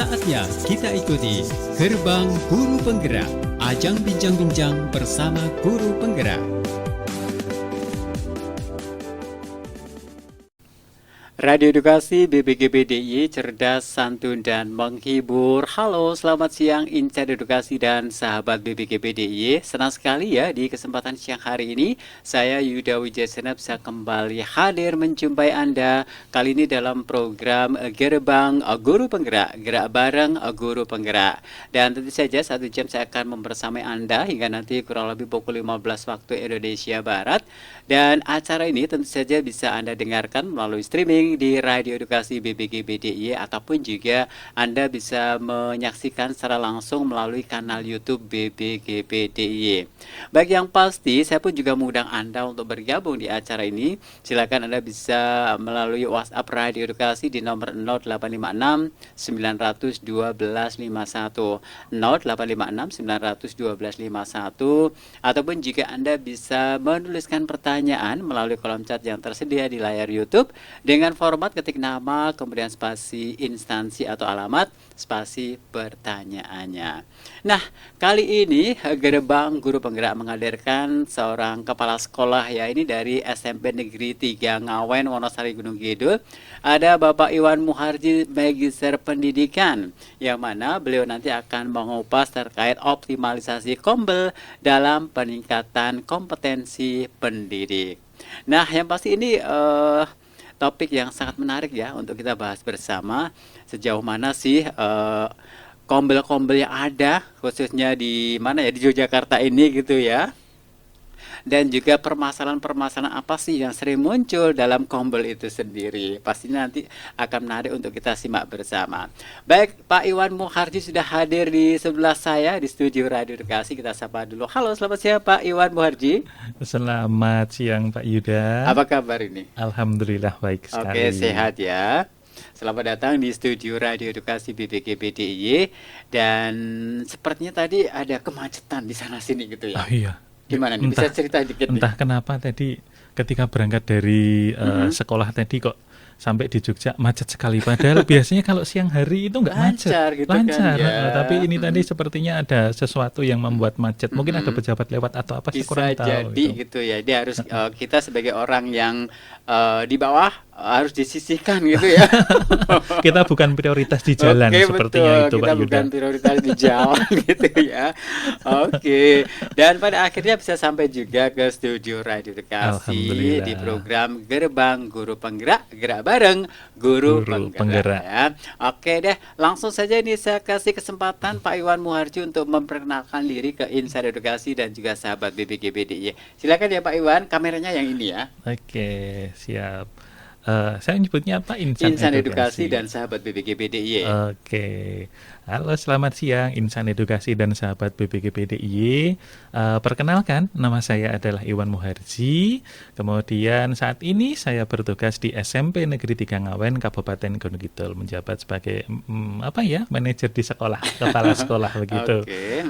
Saatnya kita ikuti Gerbang Guru Penggerak, ajang bincang-bincang bersama guru penggerak. Radio Edukasi BPGB DIY, cerdas, santun, dan menghibur. Halo, selamat siang Insan Edukasi dan sahabat BPGB DIY. Senang sekali ya di kesempatan siang hari ini saya Yuda Wijayasena bisa kembali hadir menjumpai Anda kali ini dalam program Gerbang Guru Penggerak, gerak bareng Guru Penggerak. Dan tentu saja 1 jam saya akan membersamai Anda hingga nanti kurang lebih pukul 15 waktu Indonesia Barat. Dan acara ini tentu saja bisa Anda dengarkan melalui streaming di Radio Edukasi BPGB DIY ataupun juga Anda bisa menyaksikan secara langsung melalui kanal YouTube BPGB DIY. Baik, yang pasti saya pun juga mengundang Anda untuk bergabung di acara ini. Silakan Anda bisa melalui WhatsApp Radio Edukasi di nomor 0856 900 1251 0856 900 1251, ataupun jika Anda bisa menuliskan pertanyaan melalui kolom chat yang tersedia di layar YouTube dengan format ketik nama, kemudian spasi instansi atau alamat, spasi pertanyaannya. Nah, kali ini Gerbang Guru Penggerak menghadirkan seorang kepala sekolah, ya, ini dari SMP Negeri 3 Ngawen, Wonosari, Gunung Kidul. Ada Bapak Iwan Muharji, Magister Pendidikan, yang mana beliau nanti akan mengupas terkait optimalisasi Kombel dalam peningkatan kompetensi pendidik. Nah, yang pasti ini topik yang sangat menarik ya untuk kita bahas bersama. Sejauh mana sih kombel-kombel yang ada khususnya di mana ya, di Yogyakarta ini gitu ya. Dan juga permasalahan-permasalahan apa sih yang sering muncul dalam kombel itu sendiri. Pastinya nanti akan menarik untuk kita simak bersama. Baik, Pak Iwan Muharji sudah hadir di sebelah saya di studio Radio Edukasi. Kita sapa dulu. Halo, selamat siang Pak Iwan Muharji. Selamat siang Pak Yuda. Apa kabar ini? Alhamdulillah baik sekali. Oke, sehat ya. Selamat datang di studio Radio Edukasi BPGB DIY. Dan sepertinya tadi ada kemacetan di sana sini gitu ya. Oh iya. Gimana nih? Bisa cerita dikit entah nih? kenapa tadi ketika berangkat dari sekolah tadi kok sampai di Jogja macet sekali. Padahal biasanya kalau siang hari itu nggak macet. Gitu Lancar. kan, ya. Tapi ini tadi sepertinya ada sesuatu yang membuat macet. Mungkin ada pejabat lewat atau apa sih, kurang tahu. Bisa jadi gitu ya. Dia harus kita sebagai orang yang di bawah harus disisihkan gitu ya. Kita bukan prioritas di jalan. Oke, sepertinya betul. itu Kita Pak Yuda. bukan prioritas di jalan gitu ya. Oke. Dan pada akhirnya bisa sampai juga ke studio Radio Edukasi Alhamdulillah. di program Gerbang Guru Penggerak, gerak bareng Guru Penggerak ya. Oke deh, langsung saja ini saya kasih kesempatan Pak Iwan Muharji untuk memperkenalkan diri ke Insan Edukasi dan juga sahabat BPGB DIY. Silakan ya Pak Iwan, kameranya yang ini ya. Oke, siap. Saya nyebutnya apa? Insan Edukasi dan sahabat BPGB DIY. Oke. Halo, selamat siang Insan Edukasi dan sahabat BPGB DIY. Perkenalkan, nama saya adalah Iwan Muharji. Kemudian saat ini saya bertugas di SMP Negeri 3 Ngawen, Kabupaten Gunung Kidul, menjabat sebagai manajer di sekolah, kepala sekolah begitu. Oke.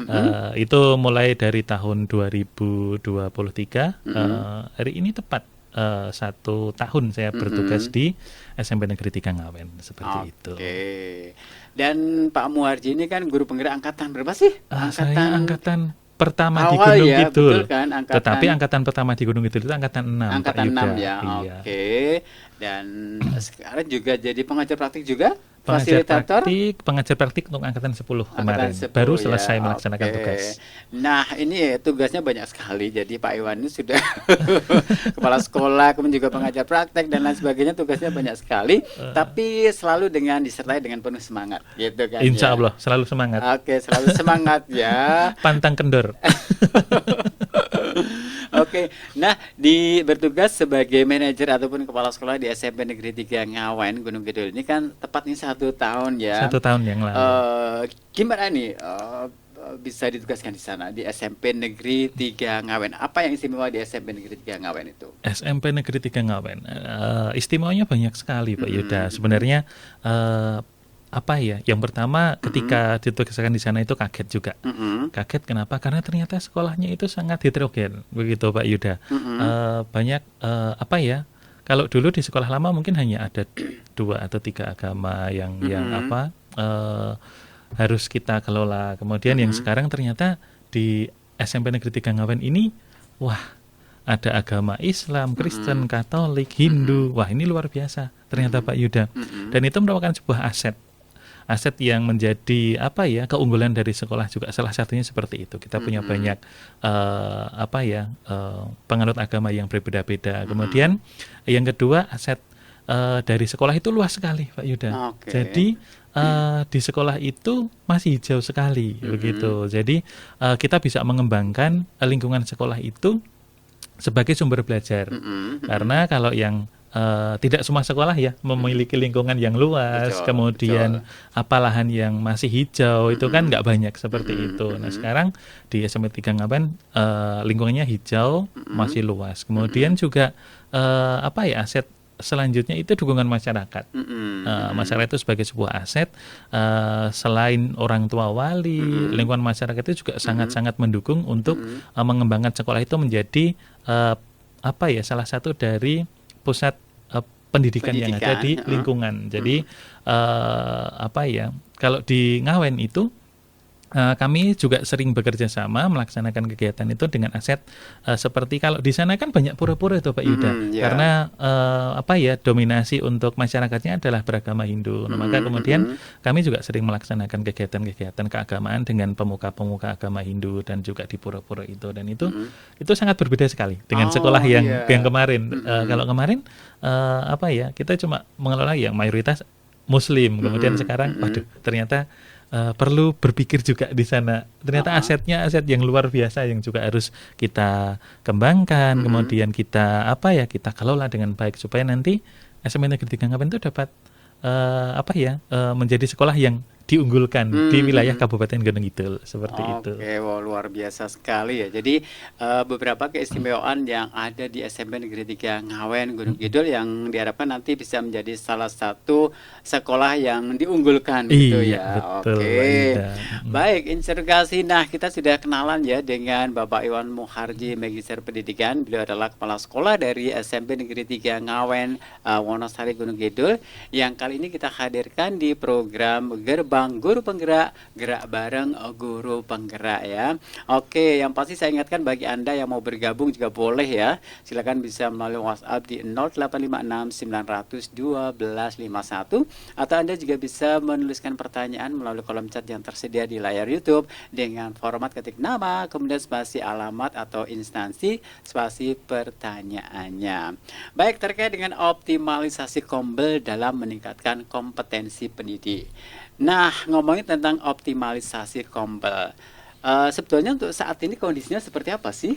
Itu mulai dari tahun 2023. Hari ini tepat 1 tahun saya bertugas di SMP Negeri 3 Ngawen, seperti itu. Oke. Dan Pak Muharji ini kan guru penggerak angkatan berapa sih? Saya angkatan pertama di awal Gunung ya, Kidul. betul kan? Tetapi angkatan pertama di Gunung Kidul itu angkatan 6. Angkatan 6 ya. Iya. Oke. Dan sekarang juga jadi pengajar praktik juga? Pengajar Fasilitator? praktik untuk angkatan 10 kemarin. Angkatan 10 Baru ya. selesai melaksanakan Oke. tugas. Nah, ini tugasnya banyak sekali. Jadi Pak Iwan ini sudah kepala sekolah, kemudian juga pengajar praktek dan lain sebagainya, tugasnya banyak sekali. Tapi selalu disertai dengan penuh semangat, gitu kan? Insya ya? Allah selalu semangat. Oke, selalu semangat ya. Pantang kendor. Oke, nah bertugas sebagai manajer ataupun kepala sekolah di SMP Negeri 3 Ngawen, Gunung Kidul ini kan tepat nih 1 tahun ya. 1 tahun yang lalu. Gimana nih bisa ditugaskan di sana di SMP Negeri 3 Ngawen? Apa yang istimewa di SMP Negeri 3 Ngawen itu? SMP Negeri 3 Ngawen, istimewanya banyak sekali Pak Yuda. Sebenarnya yang pertama ketika ditugaskan di sana itu kaget juga. Kaget kenapa? Karena ternyata sekolahnya itu sangat heterogen, begitu Pak Yuda. Banyak kalau dulu di sekolah lama mungkin hanya ada 2 atau 3 agama yang harus kita kelola. Kemudian yang sekarang ternyata di SMP Negeri 3 Ngawen ini, wah, ada agama Islam, Kristen, Katolik, Hindu. Wah, ini luar biasa ternyata Pak Yuda. Dan itu merupakan sebuah aset yang menjadi keunggulan dari sekolah juga. Salah satunya seperti itu. Kita punya banyak penganut agama yang berbeda-beda. Kemudian yang kedua, aset dari sekolah itu luas sekali Pak Yuda. Jadi di sekolah itu masih hijau sekali begitu. Jadi kita bisa mengembangkan lingkungan sekolah itu sebagai sumber belajar. Karena kalau yang tidak semua sekolah ya memiliki lingkungan yang luas, kemudian lahan yang masih hijau, itu kan nggak banyak seperti itu. Nah sekarang di SMP 3 Ngawen lingkungannya hijau, masih luas. Kemudian juga aset selanjutnya itu dukungan masyarakat. Masyarakat itu sebagai sebuah aset, selain orang tua wali, lingkungan masyarakat itu juga sangat-sangat mendukung untuk mengembangkan sekolah itu menjadi salah satu dari pusat pendidikan yang ada di lingkungan. Jadi kalau di Ngawen itu kami juga sering bekerja sama melaksanakan kegiatan itu dengan aset seperti kalau di sana kan banyak pura-pura itu Pak Yuda. Karena dominasi untuk masyarakatnya adalah beragama Hindu. Nah, maka kemudian kami juga sering melaksanakan kegiatan-kegiatan keagamaan dengan pemuka-pemuka agama Hindu dan juga di pura-pura itu, dan itu sangat berbeda sekali dengan sekolah yang kemarin. Kalau kemarin kita cuma mengelola yang mayoritas Muslim. Kemudian sekarang ternyata perlu berpikir juga di sana. Ternyata asetnya aset yang luar biasa yang juga harus kita kembangkan, kemudian kita kita kelola dengan baik supaya nanti SMP Negeri 3 Ngawen itu dapat menjadi sekolah yang diunggulkan di wilayah Kabupaten Gunung Kidul seperti itu. Oke, wow, luar biasa sekali ya. Jadi beberapa keistimewaan yang ada di SMP Negeri 3 Ngawen Gunung Kidul yang diharapkan nanti bisa menjadi salah satu sekolah yang diunggulkan gitu ya. Betul, oke. Baik, interogasi. Nah, kita sudah kenalan ya dengan Bapak Iwan Muharji, Magister Pendidikan. Beliau adalah kepala sekolah dari SMP Negeri 3 Ngawen Wonosari Gunung Kidul yang kali ini kita hadirkan di program Gerbang Guru Penggerak, gerak bareng guru penggerak ya. Oke, yang pasti saya ingatkan bagi Anda yang mau bergabung juga boleh ya. Silakan bisa melalui WhatsApp di 0856 900 1251 atau Anda juga bisa menuliskan pertanyaan melalui kolom chat yang tersedia di layar YouTube dengan format ketik nama, kemudian spasi alamat atau instansi, spasi pertanyaannya. Baik, terkait dengan optimalisasi Kombel dalam meningkatkan kompetensi pendidik. Nah, ngomongin tentang optimalisasi Kombel, sebetulnya untuk saat ini kondisinya seperti apa sih?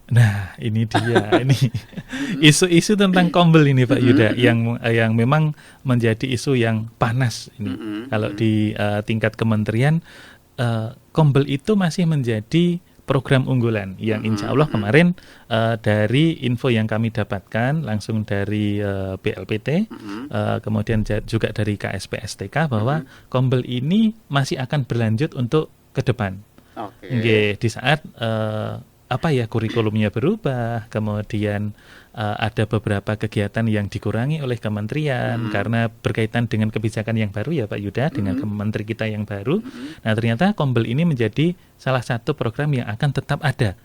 Nah, ini dia, ini isu-isu tentang Kombel ini Pak Yuda yang memang menjadi isu yang panas ini. Kalau di tingkat kementerian, Kombel itu masih menjadi program unggulan yang insya Allah kemarin dari info yang kami dapatkan langsung dari BLPT, kemudian juga dari KSPSTK bahwa Kombel ini masih akan berlanjut untuk ke depan. Di saat kurikulumnya berubah, kemudian ada beberapa kegiatan yang dikurangi oleh kementerian karena berkaitan dengan kebijakan yang baru ya Pak Yuda, dengan menteri kita yang baru. Nah, ternyata Kombel ini menjadi salah satu program yang akan tetap ada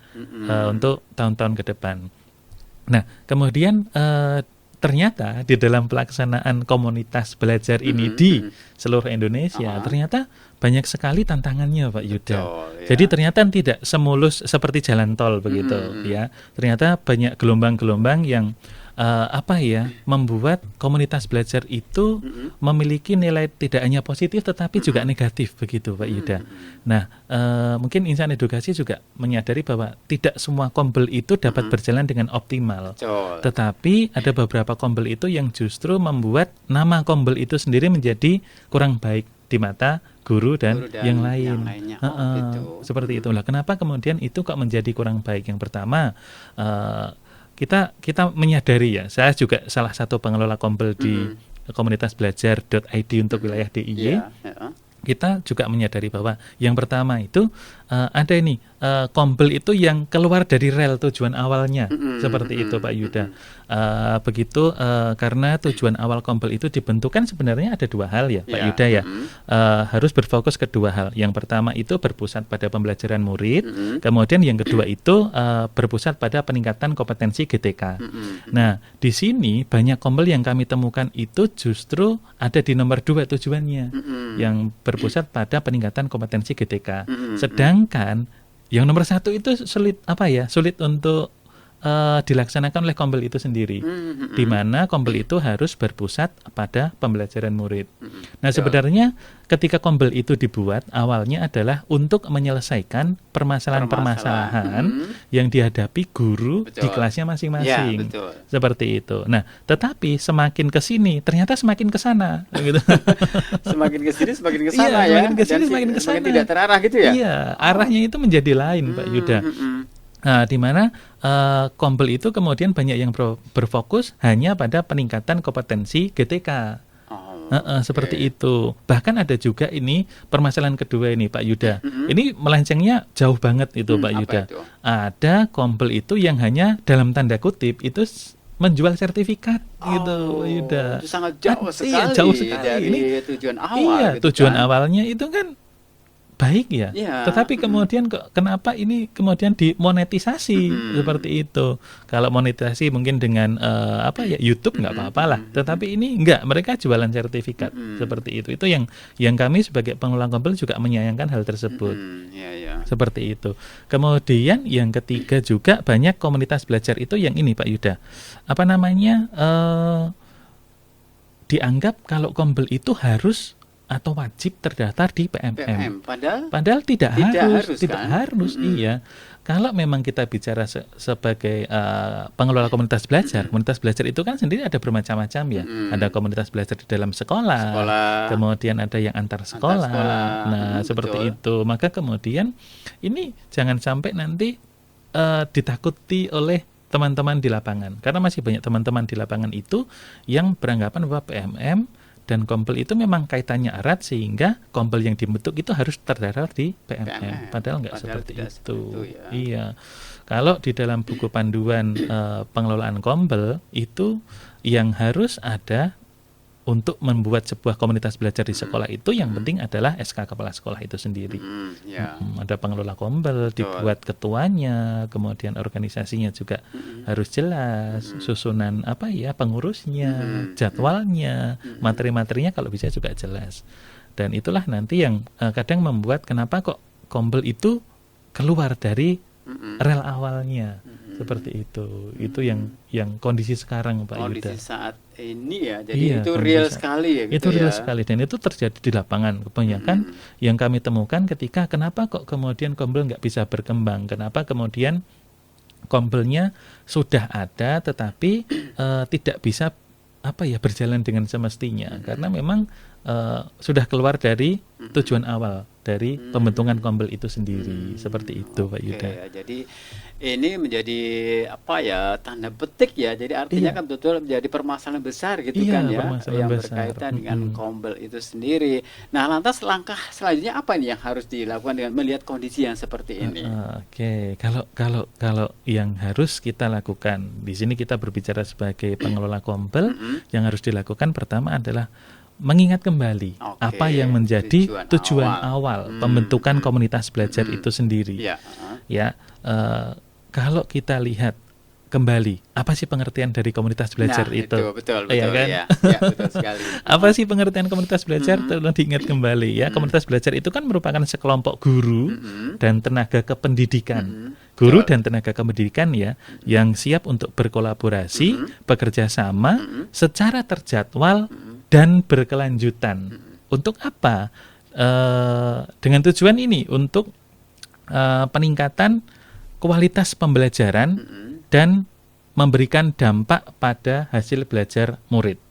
untuk tahun-tahun ke depan. Nah, kemudian ternyata di dalam pelaksanaan komunitas belajar ini di seluruh Indonesia ternyata banyak sekali tantangannya Pak Yuda. Jadi ternyata tidak semulus seperti jalan tol begitu ya. Ternyata banyak gelombang-gelombang yang membuat komunitas belajar itu memiliki nilai tidak hanya positif tetapi juga negatif begitu Pak Yuda. Nah, mungkin insan edukasi juga menyadari bahwa tidak semua Kombel itu dapat berjalan dengan optimal. Tetapi ada beberapa Kombel itu yang justru membuat nama Kombel itu sendiri menjadi kurang baik di mata guru dan yang lain. Seperti itulah. Kenapa kemudian itu kok menjadi kurang baik? Yang pertama, kita menyadari ya, saya juga salah satu pengelola Kombel di komunitas belajar.id untuk wilayah DIY. Kita juga menyadari bahwa yang pertama itu ada ini Kombel itu yang keluar dari rel tujuan awalnya, seperti itu Pak Yuda. Begitu karena tujuan awal Kombel itu dibentukkan sebenarnya ada dua hal ya Pak Yuda ya. Harus berfokus ke dua hal. Yang pertama itu berpusat pada pembelajaran murid, kemudian yang kedua itu berpusat pada peningkatan kompetensi GTK. Nah, di sini banyak Kombel yang kami temukan itu justru ada di nomor 2 tujuannya, yang berpusat pada peningkatan kompetensi GTK. Sedangkan yang nomor 1 itu sulit untuk dilaksanakan oleh Kombel itu sendiri, di mana Kombel itu harus berpusat pada pembelajaran murid. Nah, sebenarnya ketika Kombel itu dibuat awalnya adalah untuk menyelesaikan permasalahan-permasalahan yang dihadapi guru di kelasnya masing-masing. Seperti itu. Nah, tetapi semakin ke sini ternyata semakin ke sana gitu. Semakin ke sini semakin ke sana ya. Semakin ke sini semakin ke sana. Semakin tidak terarah gitu ya. Iya, arahnya itu menjadi lain, Pak Yuda. Nah, di mana Kombel itu kemudian banyak yang berfokus hanya pada peningkatan kompetensi GTK. Seperti itu. Bahkan ada juga ini permasalahan kedua ini Pak Yuda. Ini melencengnya jauh banget itu Pak Yuda. Ada Kombel itu yang hanya dalam tanda kutip itu menjual sertifikat gitu Pak Yuda. Itu sangat jauh sekali. Iya, jauh sekali. Dari ini tujuan awal. Iya, gitu tujuan kan. awalnya itu kan baik ya, tetapi kemudian kenapa ini kemudian dimonetisasi seperti itu? Kalau monetisasi mungkin dengan YouTube nggak apa-apa lah, tetapi ini nggak, mereka jualan sertifikat seperti itu. Itu yang kami sebagai pengelola Kombel juga menyayangkan hal tersebut. Seperti itu. Kemudian yang ketiga juga banyak komunitas belajar itu yang ini Pak Yuda, dianggap kalau Kombel itu harus atau wajib terdaftar di PMM. Padahal tidak harus. Iya. Kalau memang kita bicara sebagai pengelola komunitas belajar itu kan sendiri ada bermacam-macam ya. Ada komunitas belajar di dalam sekolah, kemudian ada yang antar sekolah. Nah, seperti itu. Maka kemudian ini jangan sampai nanti ditakuti oleh teman-teman di lapangan. Karena masih banyak teman-teman di lapangan itu yang beranggapan bahwa PMM dan Kombel itu memang kaitannya erat sehingga Kombel yang dibentuk itu harus terdaftar di PMM. Padahal nggak seperti itu. Iya. Kalau di dalam buku panduan pengelolaan Kombel itu yang harus ada untuk membuat sebuah komunitas belajar di sekolah itu yang penting adalah SK kepala sekolah itu sendiri. Ada pengelola Kombel, dibuat ketuanya, kemudian organisasinya juga harus jelas, susunan pengurusnya, jadwalnya, materi-materinya kalau bisa juga jelas. Dan itulah nanti yang kadang membuat kenapa kok Kombel itu keluar dari rel awalnya. Seperti itu. Itu yang kondisi sekarang Pak Yuda. Kondisi saat ini ya. Jadi itu real sekali ya gitu. Itu real sekali dan itu terjadi di lapangan. Kebanyakan yang kami temukan ketika kenapa kok kemudian Kombel nggak bisa berkembang? Kenapa kemudian Kombelnya sudah ada tetapi tidak bisa berjalan dengan semestinya? Karena memang sudah keluar dari tujuan awal dari pembentukan Kombel itu sendiri. Seperti itu Pak Yuda. Jadi ini menjadi tanda petik ya. Jadi artinya kan betul menjadi permasalahan besar gitu kan ya, yang berkaitan dengan Kombel itu sendiri. Nah, lantas langkah selanjutnya apa nih yang harus dilakukan dengan melihat kondisi yang seperti ini? Kalau yang harus kita lakukan di sini kita berbicara sebagai pengelola Kombel, yang harus dilakukan pertama adalah mengingat kembali apa yang menjadi tujuan awal pembentukan komunitas belajar itu sendiri. Kalau kita lihat kembali, apa sih pengertian dari komunitas belajar itu? Betul kan? Betul sekali. Apa sih pengertian komunitas belajar? Tolong diingat kembali ya. Komunitas belajar itu kan merupakan sekelompok guru dan tenaga kependidikan. Guru dan tenaga kependidikan ya, yang siap untuk berkolaborasi, bekerja sama secara terjadwal dan berkelanjutan. Untuk apa? Dengan tujuan ini untuk peningkatan kualitas pembelajaran dan memberikan dampak pada hasil belajar murid.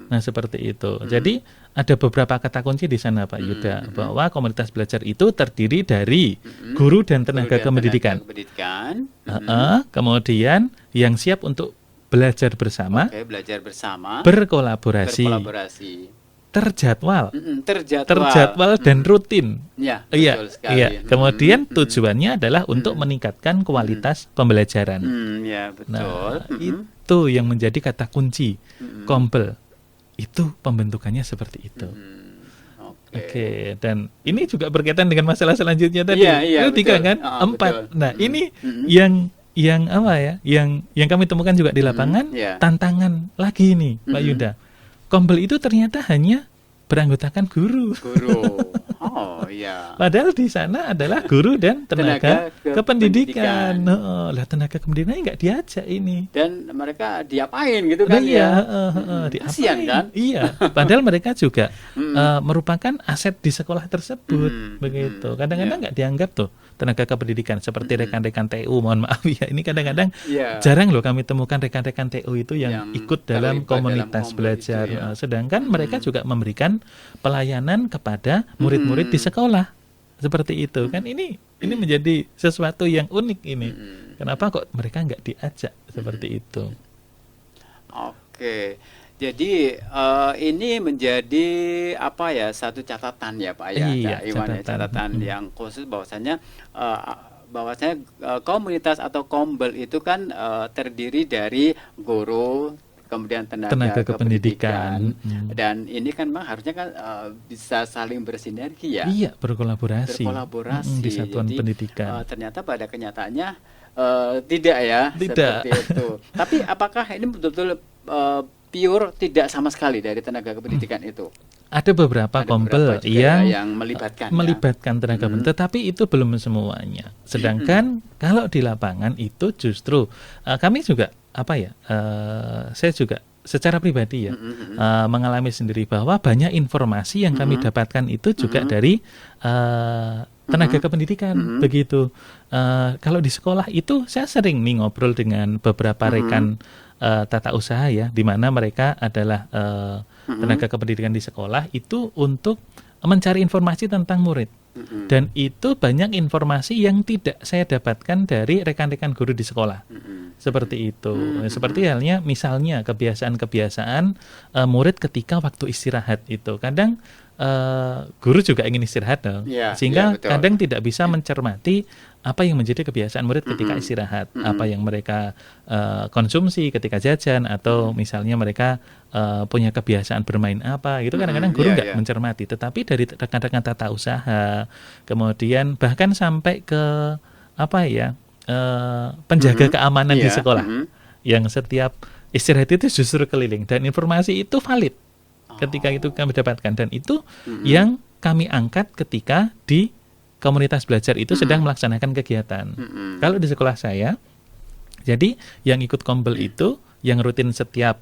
Nah, seperti itu. Jadi ada beberapa kata kunci di sana Pak Yuda, bahwa komunitas belajar itu terdiri dari guru dan tenaga kependidikan. Kemudian yang siap untuk belajar bersama, berkolaborasi. terjadwal, Terjadwal. dan rutin. Ya, Iya, betul sekali. iya. Kemudian tujuannya adalah untuk meningkatkan kualitas pembelajaran. Ya, betul. Nah, itu yang menjadi kata kunci Kombel. Itu pembentukannya seperti itu. Oke, dan ini juga berkaitan dengan masalah selanjutnya tadi. Iya, Itu 3 betul. kan? Oh, 4. betul. Nah, ini yang apa ya? Yang kami temukan juga di lapangan, Iya. tantangan lagi nih, Pak Yuda. Kombel itu ternyata hanya beranggotakan guru. Oh, iya. Padahal di sana adalah guru dan tenaga Tenaga kependidikan. kependidikan. Lah tenaga kependidikan nggak diajak ini. Dan mereka diapain gitu Nah, kan iya, ya? diapain? Kasian kan? Iya, padahal mereka juga merupakan aset di sekolah tersebut, begitu. Kadang-kadang nggak dianggap tuh tenaga kependidikan seperti rekan-rekan TU. Mohon maaf ya, ini kadang-kadang Iya. jarang loh kami temukan rekan-rekan TU itu yang Yang ikut dalam terlibat komunitas dalam belajar. itu, ya. Sedangkan mereka juga memberikan pelayanan kepada murid-murid di sekolah. Seperti itu kan, ini menjadi sesuatu yang unik ini. Kenapa kok mereka nggak diajak seperti itu? Oke. Jadi ini menjadi apa ya, satu catatan ya Pak ya, Iya, Cak Iwan ya, catatan yang khusus bahwasanya komunitas atau Kombel itu kan terdiri dari guru, kemudian tenaga kependidikan, dan ini kan memang harusnya kan bisa saling bersinergi ya. Iya, berkolaborasi. Di satuan Jadi, pendidikan. ternyata pada kenyataannya tidak ya, Tidak. seperti itu. Tapi apakah ini betul-betul pure tidak sama sekali dari tenaga kependidikan itu? Ada beberapa Ada Kombel beberapa juga yang melibatkan tenaga kependidikan, tetapi itu belum semuanya. Sedangkan kalau di lapangan itu justru kami juga saya juga secara pribadi ya mengalami sendiri bahwa banyak informasi yang kami dapatkan itu juga dari tenaga kependidikan, begitu. Kalau di sekolah itu saya sering nih ngobrol dengan beberapa rekan tata usaha ya, di mana mereka adalah tenaga kependidikan di sekolah itu untuk mencari informasi tentang murid. Dan itu banyak informasi yang tidak saya dapatkan dari rekan-rekan guru di sekolah. Seperti itu. Seperti halnya misalnya kebiasaan-kebiasaan murid ketika waktu istirahat itu. Kadang guru juga ingin istirahat dong. Sehingga kadang tidak bisa mencermati apa yang menjadi kebiasaan murid ketika istirahat, apa yang mereka konsumsi ketika jajan, atau misalnya mereka punya kebiasaan bermain apa gitu. Kadang-kadang guru nggak mencermati. Tetapi dari rekan-rekan tata usaha, kemudian bahkan sampai ke penjaga keamanan di sekolah, yang setiap istirahat itu justru keliling, dan informasi itu valid ketika itu kami dapatkan, dan itu yang kami angkat ketika di komunitas belajar itu sedang melaksanakan kegiatan. Kalau di sekolah saya, jadi yang ikut Kombel itu yang rutin setiap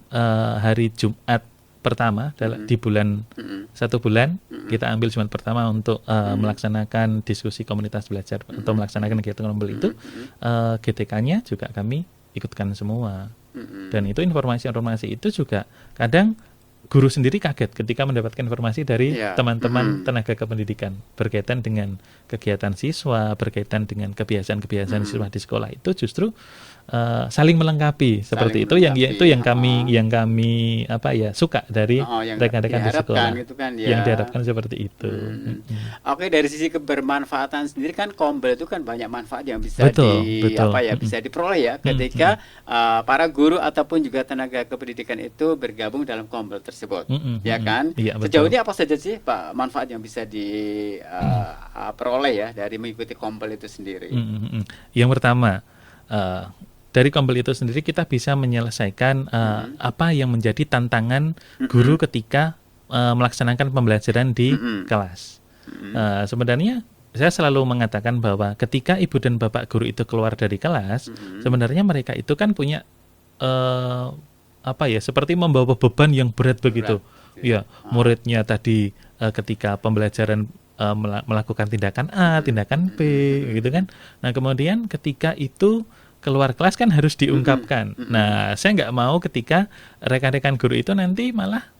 hari Jumat pertama di bulan 1 bulan, kita ambil Jumat pertama untuk melaksanakan diskusi komunitas belajar atau melaksanakan kegiatan Kombel itu, GTK-nya juga kami ikutkan semua. Dan itu informasi-informasi itu juga kadang guru sendiri kaget ketika mendapatkan informasi dari teman-teman tenaga kependidikan berkaitan dengan kegiatan siswa, berkaitan dengan kebiasaan-kebiasaan siswa di sekolah. Itu justru saling melengkapi seperti itu. Itu yang kami suka dari rekan-rekan di sekolah, gitu kan, ya. Yang diharapkan seperti itu. Oke, dari sisi kebermanfaatan sendiri kan Kombel itu kan banyak manfaat yang bisa bisa diperoleh ya ketika para guru ataupun juga tenaga kependidikan itu bergabung dalam Kombel tersebut, ya kan? Iya, sejauh ini apa saja sih Pak manfaat yang bisa diperoleh ya dari mengikuti Kombel itu sendiri? Yang pertama, dari Kombel itu sendiri kita bisa menyelesaikan apa yang menjadi tantangan guru ketika melaksanakan pembelajaran di kelas. Sebenarnya saya selalu mengatakan bahwa ketika ibu dan bapak guru itu keluar dari kelas, sebenarnya mereka itu kan punya seperti membawa beban yang berat begitu. Ya, muridnya tadi ketika pembelajaran melakukan tindakan A, tindakan B, gitu kan. Nah, kemudian ketika itu keluar kelas kan harus diungkapkan. Nah, saya nggak mau ketika rekan-rekan guru itu nanti malah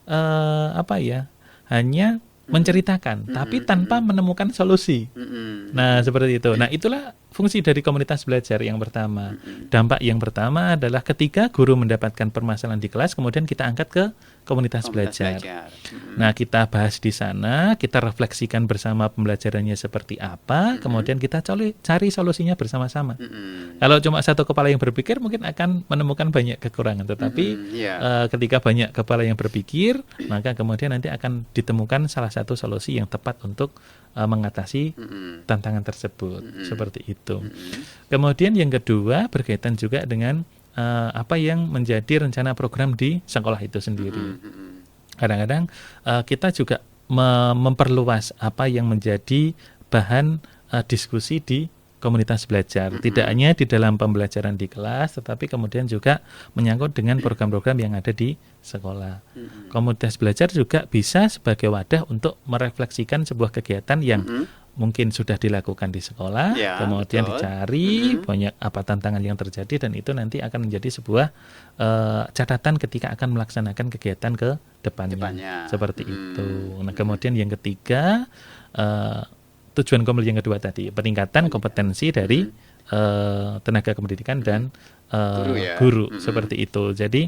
hanya menceritakan, tapi tanpa menemukan solusi. Nah, seperti itu. Nah, itulah fungsi dari komunitas belajar yang pertama. Dampak yang pertama adalah ketika guru mendapatkan permasalahan di kelas, kemudian kita angkat ke komunitas belajar. Nah, kita bahas di sana, kita refleksikan bersama pembelajarannya seperti apa, kemudian kita cari solusinya bersama-sama. Kalau cuma satu kepala yang berpikir, mungkin akan menemukan banyak kekurangan. Tetapi ketika banyak kepala yang berpikir, maka kemudian nanti akan ditemukan salah satu solusi yang tepat untuk mengatasi tantangan tersebut. Seperti itu. Kemudian yang kedua berkaitan juga dengan apa yang menjadi rencana program di sekolah itu sendiri. Kadang-kadang kita juga memperluas apa yang menjadi bahan diskusi di komunitas belajar. Tidak hanya di dalam pembelajaran di kelas, tetapi kemudian juga menyangkut dengan program-program yang ada di sekolah. Komunitas belajar juga bisa sebagai wadah untuk merefleksikan sebuah kegiatan yang mungkin sudah dilakukan di sekolah, kemudian dicari banyak apa tantangan yang terjadi, dan itu nanti akan menjadi sebuah catatan ketika akan melaksanakan kegiatan ke depannya. Seperti itu. Nah, kemudian yang ketiga, tujuan Kombel yang kedua tadi, peningkatan kompetensi dari tenaga kependidikan dan guru, seperti itu. Jadi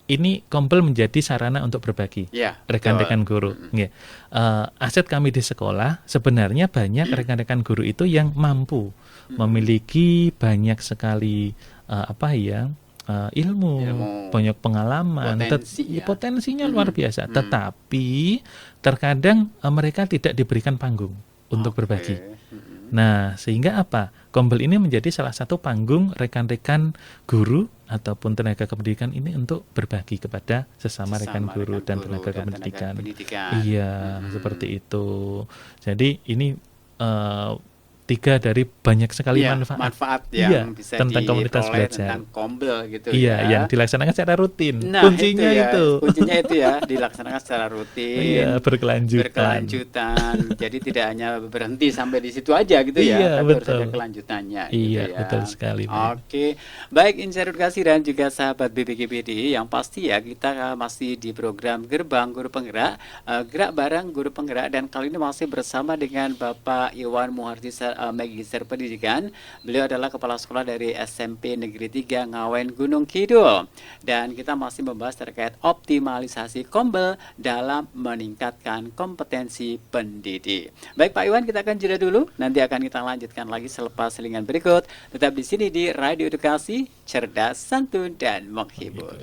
ini Kompel menjadi sarana untuk berbagi rekan-rekan guru. Aset kami di sekolah sebenarnya banyak rekan-rekan guru itu yang mampu memiliki banyak sekali ilmu, banyak pengalaman, potensinya luar biasa. Tetapi terkadang mereka tidak diberikan panggung untuk berbagi. Nah, sehingga apa? Kombel ini menjadi salah satu panggung rekan-rekan guru ataupun tenaga kependidikan ini untuk berbagi kepada sesama rekan guru dan tenaga kependidikan. Iya, seperti itu. Jadi ini tiga dari banyak sekali manfaat yang bisa tentang komunitas belajar tentang Kombel gitu yang dilaksanakan secara rutin. Kuncinya itu dilaksanakan secara rutin, berkelanjutan. Jadi tidak hanya berhenti sampai di situ aja gitu tapi harus ada kelanjutannya. Betul sekali. Oke, baik Insinyur Edukasi dan juga sahabat BPKBDI, yang pasti kita masih di program Gerbang Guru Penggerak, gerak bareng guru penggerak, dan kali ini masih bersama dengan Bapak Iwan Muhardi Magister Pendidikan. Beliau adalah kepala sekolah dari SMP Negeri 3 Ngawen Gunung Kidul, dan kita masih membahas terkait optimalisasi Kombel dalam meningkatkan kompetensi pendidik. Baik Pak Iwan, kita akan jeda dulu, nanti akan kita lanjutkan lagi selepas selingan berikut. Tetap di sini di Radio Edukasi, cerdas, santun, dan menghibur.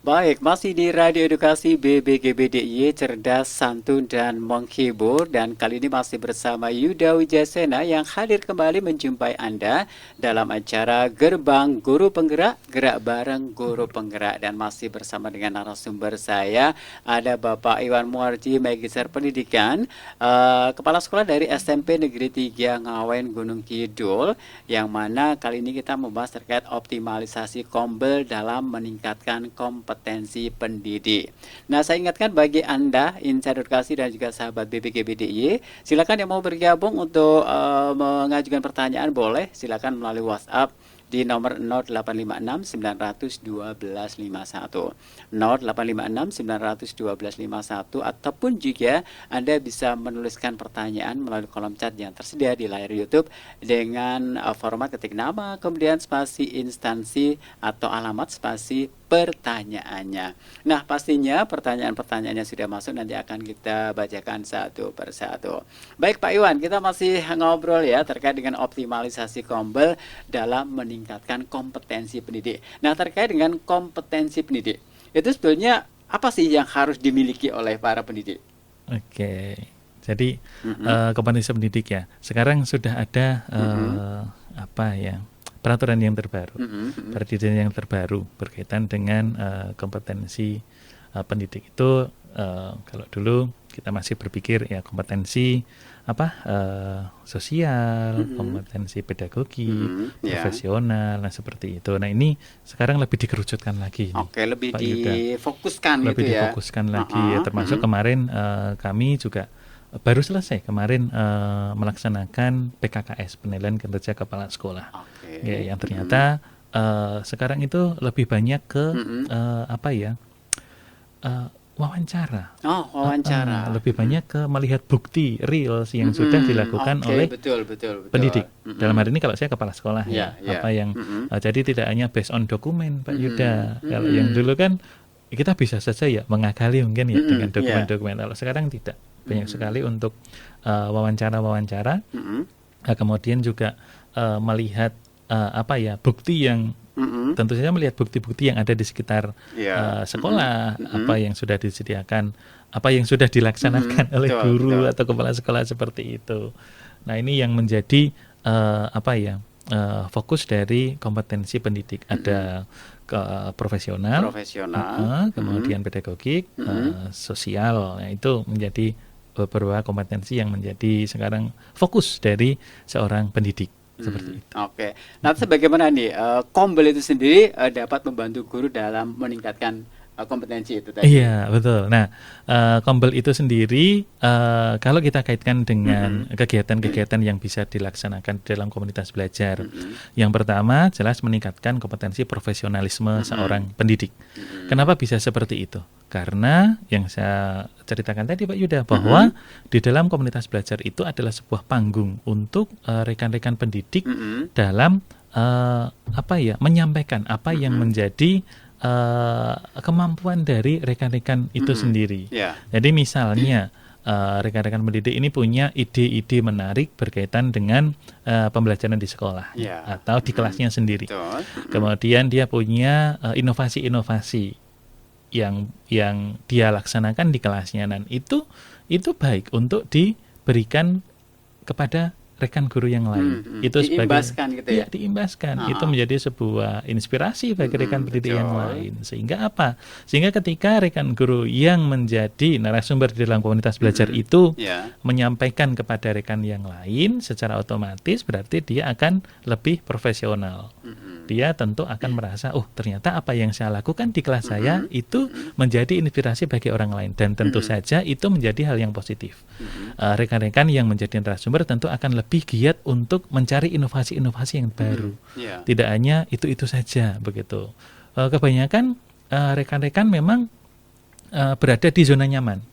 Baik, masih di Radio Edukasi BPKBDI, cerdas, santun, dan menghibur. Dan kali ini masih bersama Yuda Wijasena yang hadir kembali menjumpai Anda dalam acara Gerbang Guru Penggerak, gerak bareng guru penggerak. Dan masih bersama dengan narasumber saya, ada Bapak Iwan Muhardi Magister Pendidikan, Kepala Sekolah dari SMP Negeri 3 Ngawen Gunung Kidul, yang mana kali ini kita membahas terkait optimalisasi Kombel dalam meningkatkan kompetensi pendidik. Nah, saya ingatkan bagi Anda, Insinyur Edukasi dan juga sahabat BPKBDI, silakan yang mau bergabung untuk mengajukan pertanyaan boleh, silakan melalui WhatsApp di nomor 0856 912 1251. 0856 912 1251, ataupun juga Anda bisa menuliskan pertanyaan melalui kolom chat yang tersedia di layar YouTube dengan format ketik nama, kemudian spasi instansi atau alamat, spasi pertanyaannya. Nah, pastinya pertanyaan-pertanyaannya sudah masuk, nanti akan kita bacakan satu persatu. Baik Pak Iwan, kita masih ngobrol ya terkait dengan optimalisasi Kombel dalam meningkatkan kompetensi pendidik. Nah, terkait dengan kompetensi pendidik, itu sebetulnya apa sih yang harus dimiliki oleh para pendidik? Oke, jadi kompetensi pendidik ya. Sekarang sudah ada apa ya, peraturan yang terbaru, peraturan yang terbaru berkaitan dengan kompetensi pendidik itu. Kalau dulu kita masih berpikir ya kompetensi apa sosial, kompetensi pedagogi, profesional, nah seperti itu. Nah ini sekarang lebih dikerucutkan lagi. Oke, lebih Pak Yuda. difokuskan Lebih gitu ya. difokuskan lagi ya, termasuk kemarin kami juga baru selesai kemarin melaksanakan PKKS, penilaian kinerja kepala sekolah. Ya, yang ternyata sekarang itu lebih banyak ke apa ya? Wawancara. Wawancara. Lebih banyak ke melihat bukti real yang sudah dilakukan oleh betul. pendidik. Dalam hari ini kalau saya kepala sekolah ya, apa yang jadi tidak hanya based on dokumen Pak Yuda. Kalau yang dulu kan kita bisa saja ya mengakali mungkin ya dengan dokumen-dokumen. Kalau sekarang tidak, banyak sekali untuk wawancara-wawancara. Kemudian juga melihat apa ya bukti yang tentu saja melihat bukti-bukti yang ada di sekitar sekolah, apa yang sudah disediakan, apa yang sudah dilaksanakan oleh guru atau kepala sekolah seperti itu. Nah ini yang menjadi apa ya fokus dari kompetensi pendidik. Ada profesional, kemudian pedagogik, sosial. Nah, itu menjadi beberapa kompetensi yang menjadi sekarang fokus dari seorang pendidik. Seperti itu. Oke. Nah, sebagaimana nih Kombel itu sendiri dapat membantu guru dalam meningkatkan kompetensi itu tadi. Iya, betul. Nah, Kombel itu sendiri kalau kita kaitkan dengan kegiatan-kegiatan yang bisa dilaksanakan dalam komunitas belajar. Yang pertama jelas meningkatkan kompetensi profesionalisme seorang pendidik. Kenapa bisa seperti itu? Karena yang saya ceritakan tadi Pak Yuda bahwa di dalam komunitas belajar itu adalah sebuah panggung untuk rekan-rekan pendidik dalam apa ya menyampaikan apa yang menjadi kemampuan dari rekan-rekan itu sendiri. Jadi misalnya rekan-rekan pendidik ini punya ide-ide menarik berkaitan dengan pembelajaran di sekolah atau di kelasnya sendiri. Kemudian dia punya inovasi-inovasi yang dia laksanakan di kelasnya, dan itu baik untuk diberikan kepada rekan guru yang lain. Itu sebagai gitu ya? Diimbaskan. Itu menjadi sebuah inspirasi bagi rekan pendidik yang lain. Sehingga apa? Sehingga ketika rekan guru yang menjadi narasumber di dalam komunitas belajar itu menyampaikan kepada rekan yang lain, secara otomatis berarti dia akan lebih profesional. Dia tentu akan merasa, oh ternyata apa yang saya lakukan di kelas saya itu menjadi inspirasi bagi orang lain, dan tentu saja itu menjadi hal yang positif. Rekan-rekan yang menjadi narasumber tentu akan lebih giat untuk mencari inovasi-inovasi yang baru. Tidak hanya itu-itu saja begitu. Kebanyakan rekan-rekan memang berada di zona nyaman,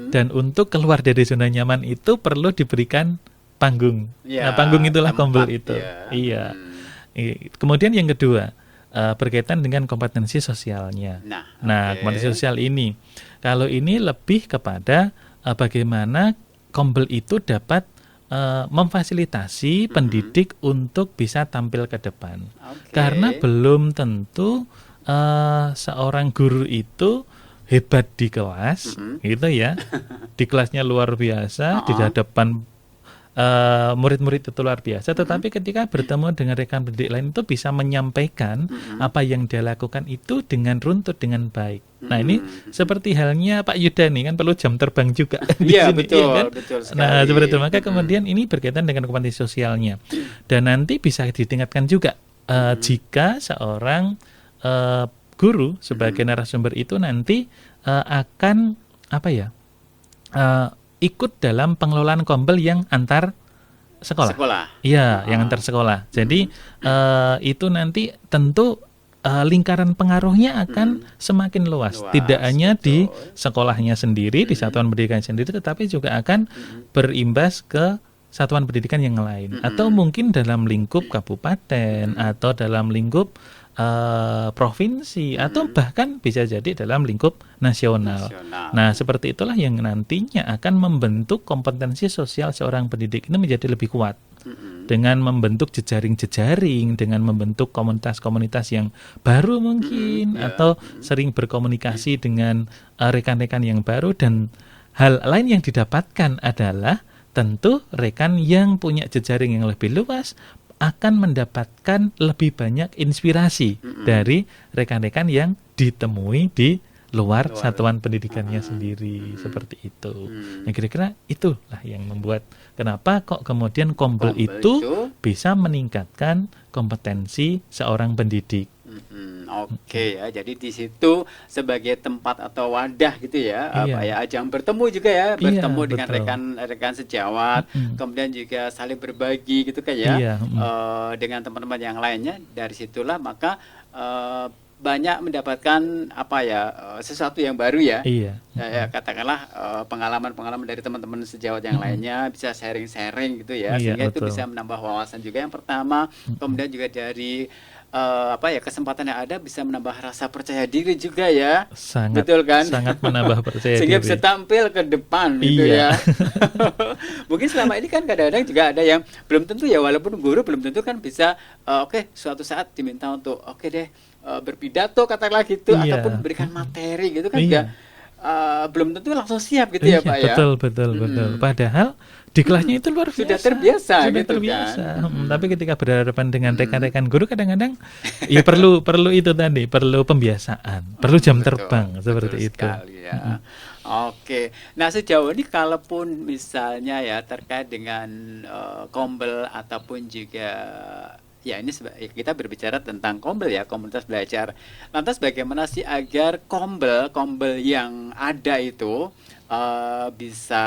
dan untuk keluar dari zona nyaman itu perlu diberikan panggung. Nah, panggung itulah Kombel itu. Iya. Kemudian yang kedua berkaitan dengan kompetensi sosialnya. Nah, kompetensi sosial ini, kalau ini lebih kepada bagaimana Kombel itu dapat memfasilitasi pendidik untuk bisa tampil ke depan. Karena belum tentu seorang guru itu hebat di kelas, gitu ya. Di kelasnya luar biasa, di hadapan murid-murid itu luar biasa, tetapi ketika bertemu dengan rekan pendidik lain itu bisa menyampaikan apa yang dia lakukan itu dengan runtut, dengan baik. Nah ini seperti halnya Pak Yuda nih kan perlu jam terbang juga di sini, betul, kan? Betul sekali. Nah seperti itu, maka kemudian ini berkaitan dengan kompetensi sosialnya, dan nanti bisa ditingkatkan juga jika seorang guru sebagai narasumber itu nanti akan apa ya ikut dalam pengelolaan Kombel yang antar sekolah. Sekolah. Iya, yang antar sekolah. Jadi itu nanti tentu lingkaran pengaruhnya akan semakin luas. Tidak hanya di sekolahnya sendiri, di satuan pendidikan sendiri, tetapi juga akan berimbas ke satuan pendidikan yang lain. Atau mungkin dalam lingkup kabupaten, atau dalam lingkup provinsi, atau bahkan bisa jadi dalam lingkup nasional. Nah, seperti itulah yang nantinya akan membentuk kompetensi sosial seorang pendidik ini menjadi lebih kuat. Dengan membentuk jejaring-jejaring, dengan membentuk komunitas-komunitas yang baru mungkin, atau sering berkomunikasi dengan rekan-rekan yang baru, dan hal lain yang didapatkan adalah tentu rekan yang punya jejaring yang lebih luas akan mendapatkan lebih banyak inspirasi dari rekan-rekan yang ditemui di luar satuan pendidikannya sendiri, seperti itu. Yang kira-kira itulah yang membuat kenapa kok kemudian Kombel itu bisa meningkatkan kompetensi seorang pendidik. Oke ya, jadi di situ sebagai tempat atau wadah gitu ya, apa ya, ajang bertemu juga ya, bertemu dengan rekan-rekan sejawat, kemudian juga saling berbagi gitu kan ya, dengan teman-teman yang lainnya. Dari situlah maka banyak mendapatkan apa ya, sesuatu yang baru ya. Ya, katakanlah pengalaman-pengalaman dari teman-teman sejawat yang lainnya, bisa sharing-sharing gitu ya, sehingga itu bisa menambah wawasan juga yang pertama. Kemudian juga dari apa ya, kesempatan yang ada bisa menambah rasa percaya diri juga ya. Sangat, betul kan? Sangat menambah percaya sehingga diri. bisa tampil ke depan gitu ya. Mungkin selama ini kan kadang-kadang juga ada yang belum tentu ya, walaupun guru belum tentu kan bisa oke, suatu saat diminta untuk berpidato katakanlah gitu, ataupun memberikan materi gitu kan, juga belum tentu langsung siap gitu ya Pak ya. Betul. Padahal di kelasnya itu luar biasa. Sudah terbiasa Sudah gitu terbiasa. Kan. Tapi ketika berhadapan dengan rekan-rekan guru kadang-kadang ya perlu itu tadi, perlu pembiasaan, perlu jam terbang seperti itu. Sekali, ya. Oke. Nah, sejauh ini kalaupun misalnya ya terkait dengan Kombel ataupun juga ya ini kita berbicara tentang Kombel ya, komunitas belajar. Lantas bagaimana sih agar Kombel yang ada itu bisa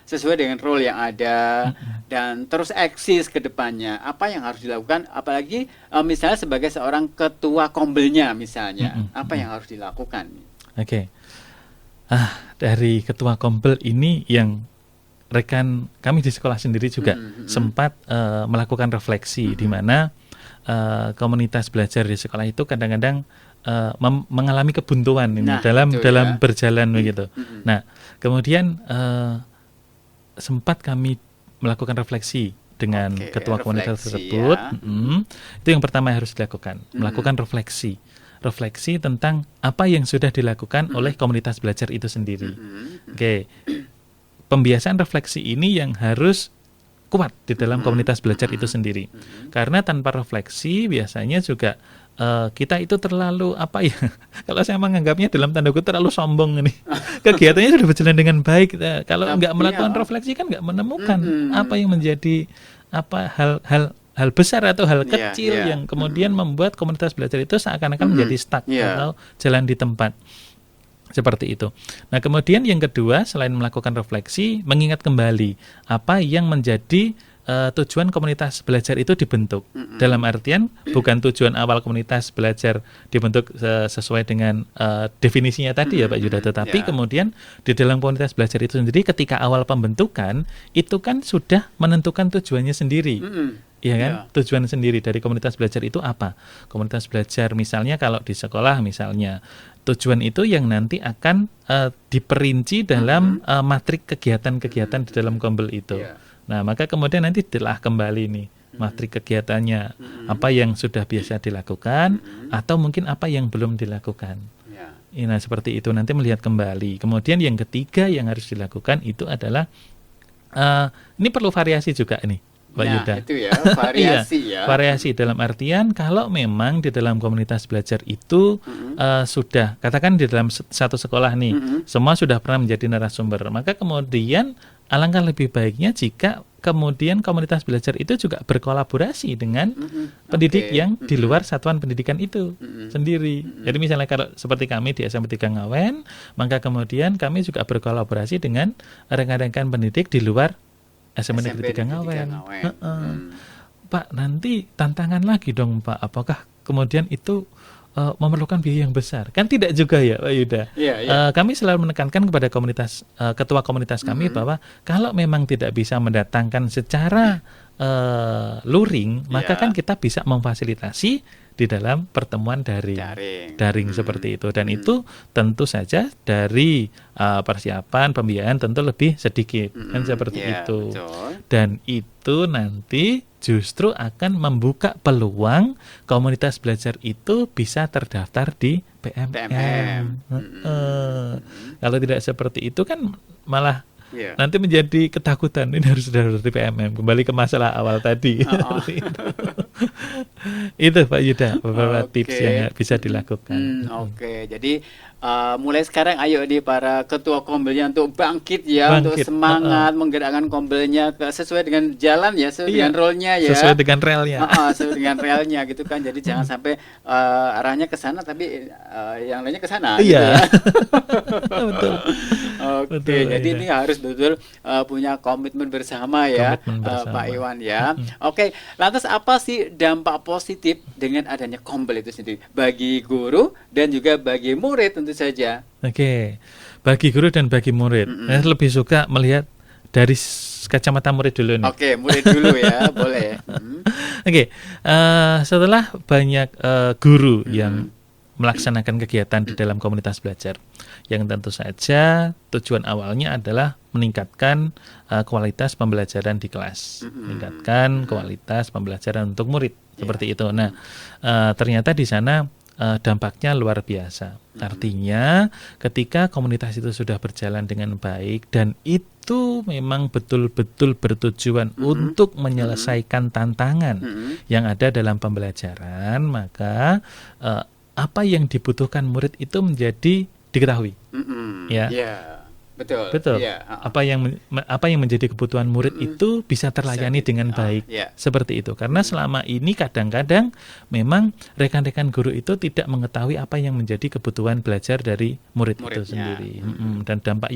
sesuai dengan role yang ada dan terus eksis ke depannya? Apa yang harus dilakukan? Apalagi misalnya sebagai seorang ketua Kombelnya misalnya, apa yang harus dilakukan? Oke. Dari ketua Kombel ini yang rekan kami di sekolah sendiri juga sempat melakukan refleksi di mana komunitas belajar di sekolah itu kadang-kadang mengalami kebuntuan ini dalam berjalan begitu. Nah, kemudian sempat kami melakukan refleksi dengan ketua komunitas tersebut. Itu yang pertama yang harus dilakukan, melakukan refleksi tentang apa yang sudah dilakukan oleh komunitas belajar itu sendiri. Pembiasaan refleksi ini yang harus kuat di dalam komunitas belajar itu sendiri. Karena tanpa refleksi biasanya juga kita itu terlalu kalau saya menganggapnya dalam tanda kutip terlalu sombong ini. Kegiatannya sudah berjalan dengan baik, kalau nggak melakukan refleksi kan nggak menemukan apa yang menjadi hal besar atau hal kecil yang kemudian membuat komunitas belajar itu seakan-akan menjadi stuck atau jalan di tempat. Seperti itu. Nah, kemudian yang kedua, selain melakukan refleksi, mengingat kembali apa yang menjadi tujuan komunitas belajar itu dibentuk. Dalam artian bukan tujuan awal komunitas belajar dibentuk sesuai dengan definisinya tadi ya Pak Yuda, tetapi kemudian di dalam komunitas belajar itu sendiri ketika awal pembentukan itu kan sudah menentukan tujuannya sendiri. Iya kan? Tujuan sendiri dari komunitas belajar itu apa? Komunitas belajar misalnya kalau di sekolah misalnya tujuan itu yang nanti akan diperinci dalam matrik kegiatan-kegiatan di dalam Kombel itu. Nah, maka kemudian nanti telah kembali nih matrik kegiatannya, apa yang sudah biasa dilakukan atau mungkin apa yang belum dilakukan. Nah, seperti itu nanti melihat kembali. Kemudian yang ketiga yang harus dilakukan itu adalah ini perlu variasi juga nih, Pak Yuda. Itu ya, variasi ya. Variasi dalam artian kalau memang di dalam komunitas belajar itu sudah, katakan di dalam satu sekolah nih, semua sudah pernah menjadi narasumber, maka kemudian alangkah lebih baiknya jika kemudian komunitas belajar itu juga berkolaborasi dengan pendidik yang di luar satuan pendidikan itu sendiri. Jadi misalnya kalau seperti kami di SMP 3 Ngawen, maka kemudian kami juga berkolaborasi dengan rekan-rekan pendidik di luar SMP Negeri 3 Ngawen. Ngawen. Heeh. Pak, nanti tantangan lagi dong Pak, apakah kemudian itu memerlukan biaya yang besar? Kan tidak juga ya Pak Yuda. Iya, iya. Kami selalu menekankan kepada komunitas ketua komunitas kami bahwa kalau memang tidak bisa mendatangkan secara luring, maka Iya. kan kita bisa memfasilitasi di dalam pertemuan daring seperti itu, dan itu tentu saja dari persiapan pembiayaan tentu lebih sedikit kan seperti Iya, itu. betul. Dan itu nanti justru akan membuka peluang komunitas belajar itu bisa terdaftar di PMM. Kalau tidak seperti itu kan malah Iya. nanti menjadi ketakutan, ini harus daftar di PMM. Kembali ke masalah awal tadi. Seperti itu. Itu Pak Yuda beberapa Oke. tips yang bisa dilakukan. Oke, jadi mulai sekarang ayo di para ketua kombelnya untuk bangkit ya, untuk Bangkit, semangat menggerakkan kombelnya sesuai dengan jalan ya, sesuai dengan role-nya ya. Sesuai dengan relnya. Sesuai dengan relnya gitu kan. Jadi jangan sampai arahnya ke sana tapi yang lainnya ke sana gitu Iya. ya. Betul. Oke, Betul, jadi iya. ini harus betul punya komitmen bersama ya, Komitmen bersama. Pak Iwan ya. Oke, lantas apa sih dampak positif dengan adanya kombel itu sendiri bagi guru dan juga bagi murid tentu saja? Oke, bagi guru dan bagi murid, saya lebih suka melihat dari kacamata murid dulu nih. Oke, murid dulu ya, boleh. Oke, setelah banyak guru yang melaksanakan kegiatan di dalam komunitas belajar, yang tentu saja tujuan awalnya adalah meningkatkan kualitas pembelajaran di kelas, meningkatkan kualitas pembelajaran untuk murid, seperti itu. Nah, ternyata di sana dampaknya luar biasa. Artinya ketika komunitas itu sudah berjalan dengan baik dan itu memang betul-betul bertujuan untuk menyelesaikan tantangan yang ada dalam pembelajaran, maka apa yang dibutuhkan murid itu menjadi diketahui. Ya. Betul. Betul. Iya, Apa yang menjadi kebutuhan murid itu bisa terlayani dengan baik. Seperti itu. Karena selama ini kadang-kadang memang rekan-rekan guru itu tidak mengetahui apa yang menjadi kebutuhan belajar dari murid itu sendiri. Dan dampak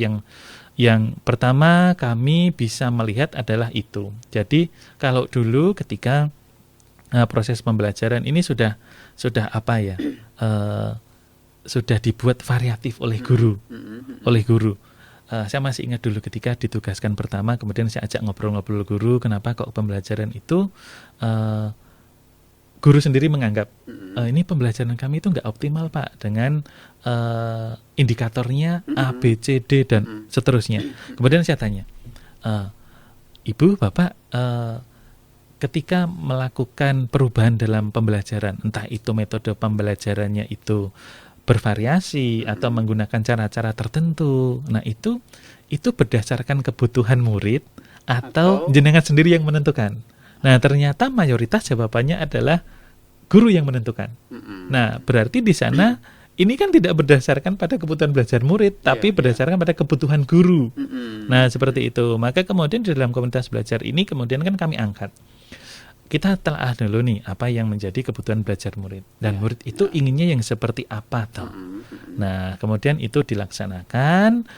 yang pertama kami bisa melihat adalah itu. Jadi kalau dulu ketika proses pembelajaran ini sudah apa ya? Sudah dibuat variatif oleh guru. Saya masih ingat dulu ketika ditugaskan pertama, kemudian saya ajak ngobrol-ngobrol guru, kenapa kok pembelajaran itu guru sendiri menganggap ini pembelajaran kami itu nggak optimal Pak, dengan indikatornya A, B, C, D dan seterusnya. Kemudian saya tanya, Ibu, Bapak, ketika melakukan perubahan dalam pembelajaran, entah itu metode pembelajarannya itu bervariasi atau menggunakan cara-cara tertentu. Nah, itu berdasarkan kebutuhan murid atau jenengan sendiri yang menentukan. Nah, ternyata mayoritas jawabannya adalah guru yang menentukan. Nah, berarti di sana ini kan tidak berdasarkan pada kebutuhan belajar murid, tapi berdasarkan pada kebutuhan guru. Nah, seperti itu. Maka kemudian di dalam komunitas belajar ini kemudian kan kami angkat. Kita telah dulu nih apa yang menjadi kebutuhan belajar murid, dan murid itu inginnya yang seperti apa toh. Nah, kemudian itu dilaksanakan,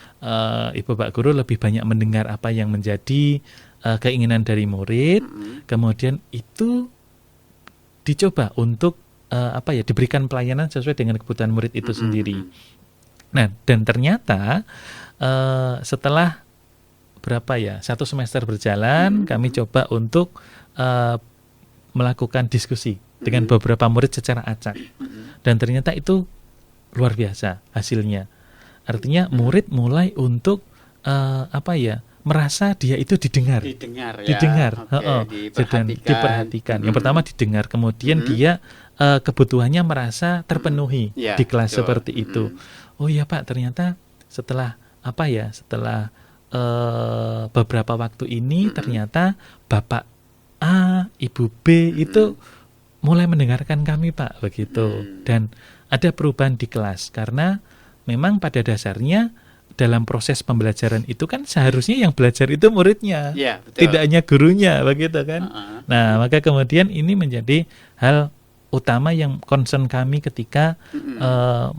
Ibu Pak Guru lebih banyak mendengar apa yang menjadi keinginan dari murid, kemudian itu dicoba untuk diberikan pelayanan sesuai dengan kebutuhan murid itu sendiri. Nah, dan ternyata setelah satu semester berjalan, kami coba untuk melakukan diskusi dengan beberapa murid secara acak, dan ternyata itu luar biasa hasilnya. Artinya murid mulai untuk merasa dia itu didengar, diperhatikan. Yang pertama didengar, kemudian dia kebutuhannya merasa terpenuhi di kelas seperti itu. Oh iya Pak, ternyata setelah beberapa waktu ini ternyata Bapak A, Ibu B itu mulai mendengarkan kami Pak, begitu. Dan ada perubahan di kelas, karena memang pada dasarnya dalam proses pembelajaran itu kan seharusnya yang belajar itu muridnya, tidak hanya gurunya, begitu kan. Nah, maka kemudian ini menjadi hal utama yang concern kami ketika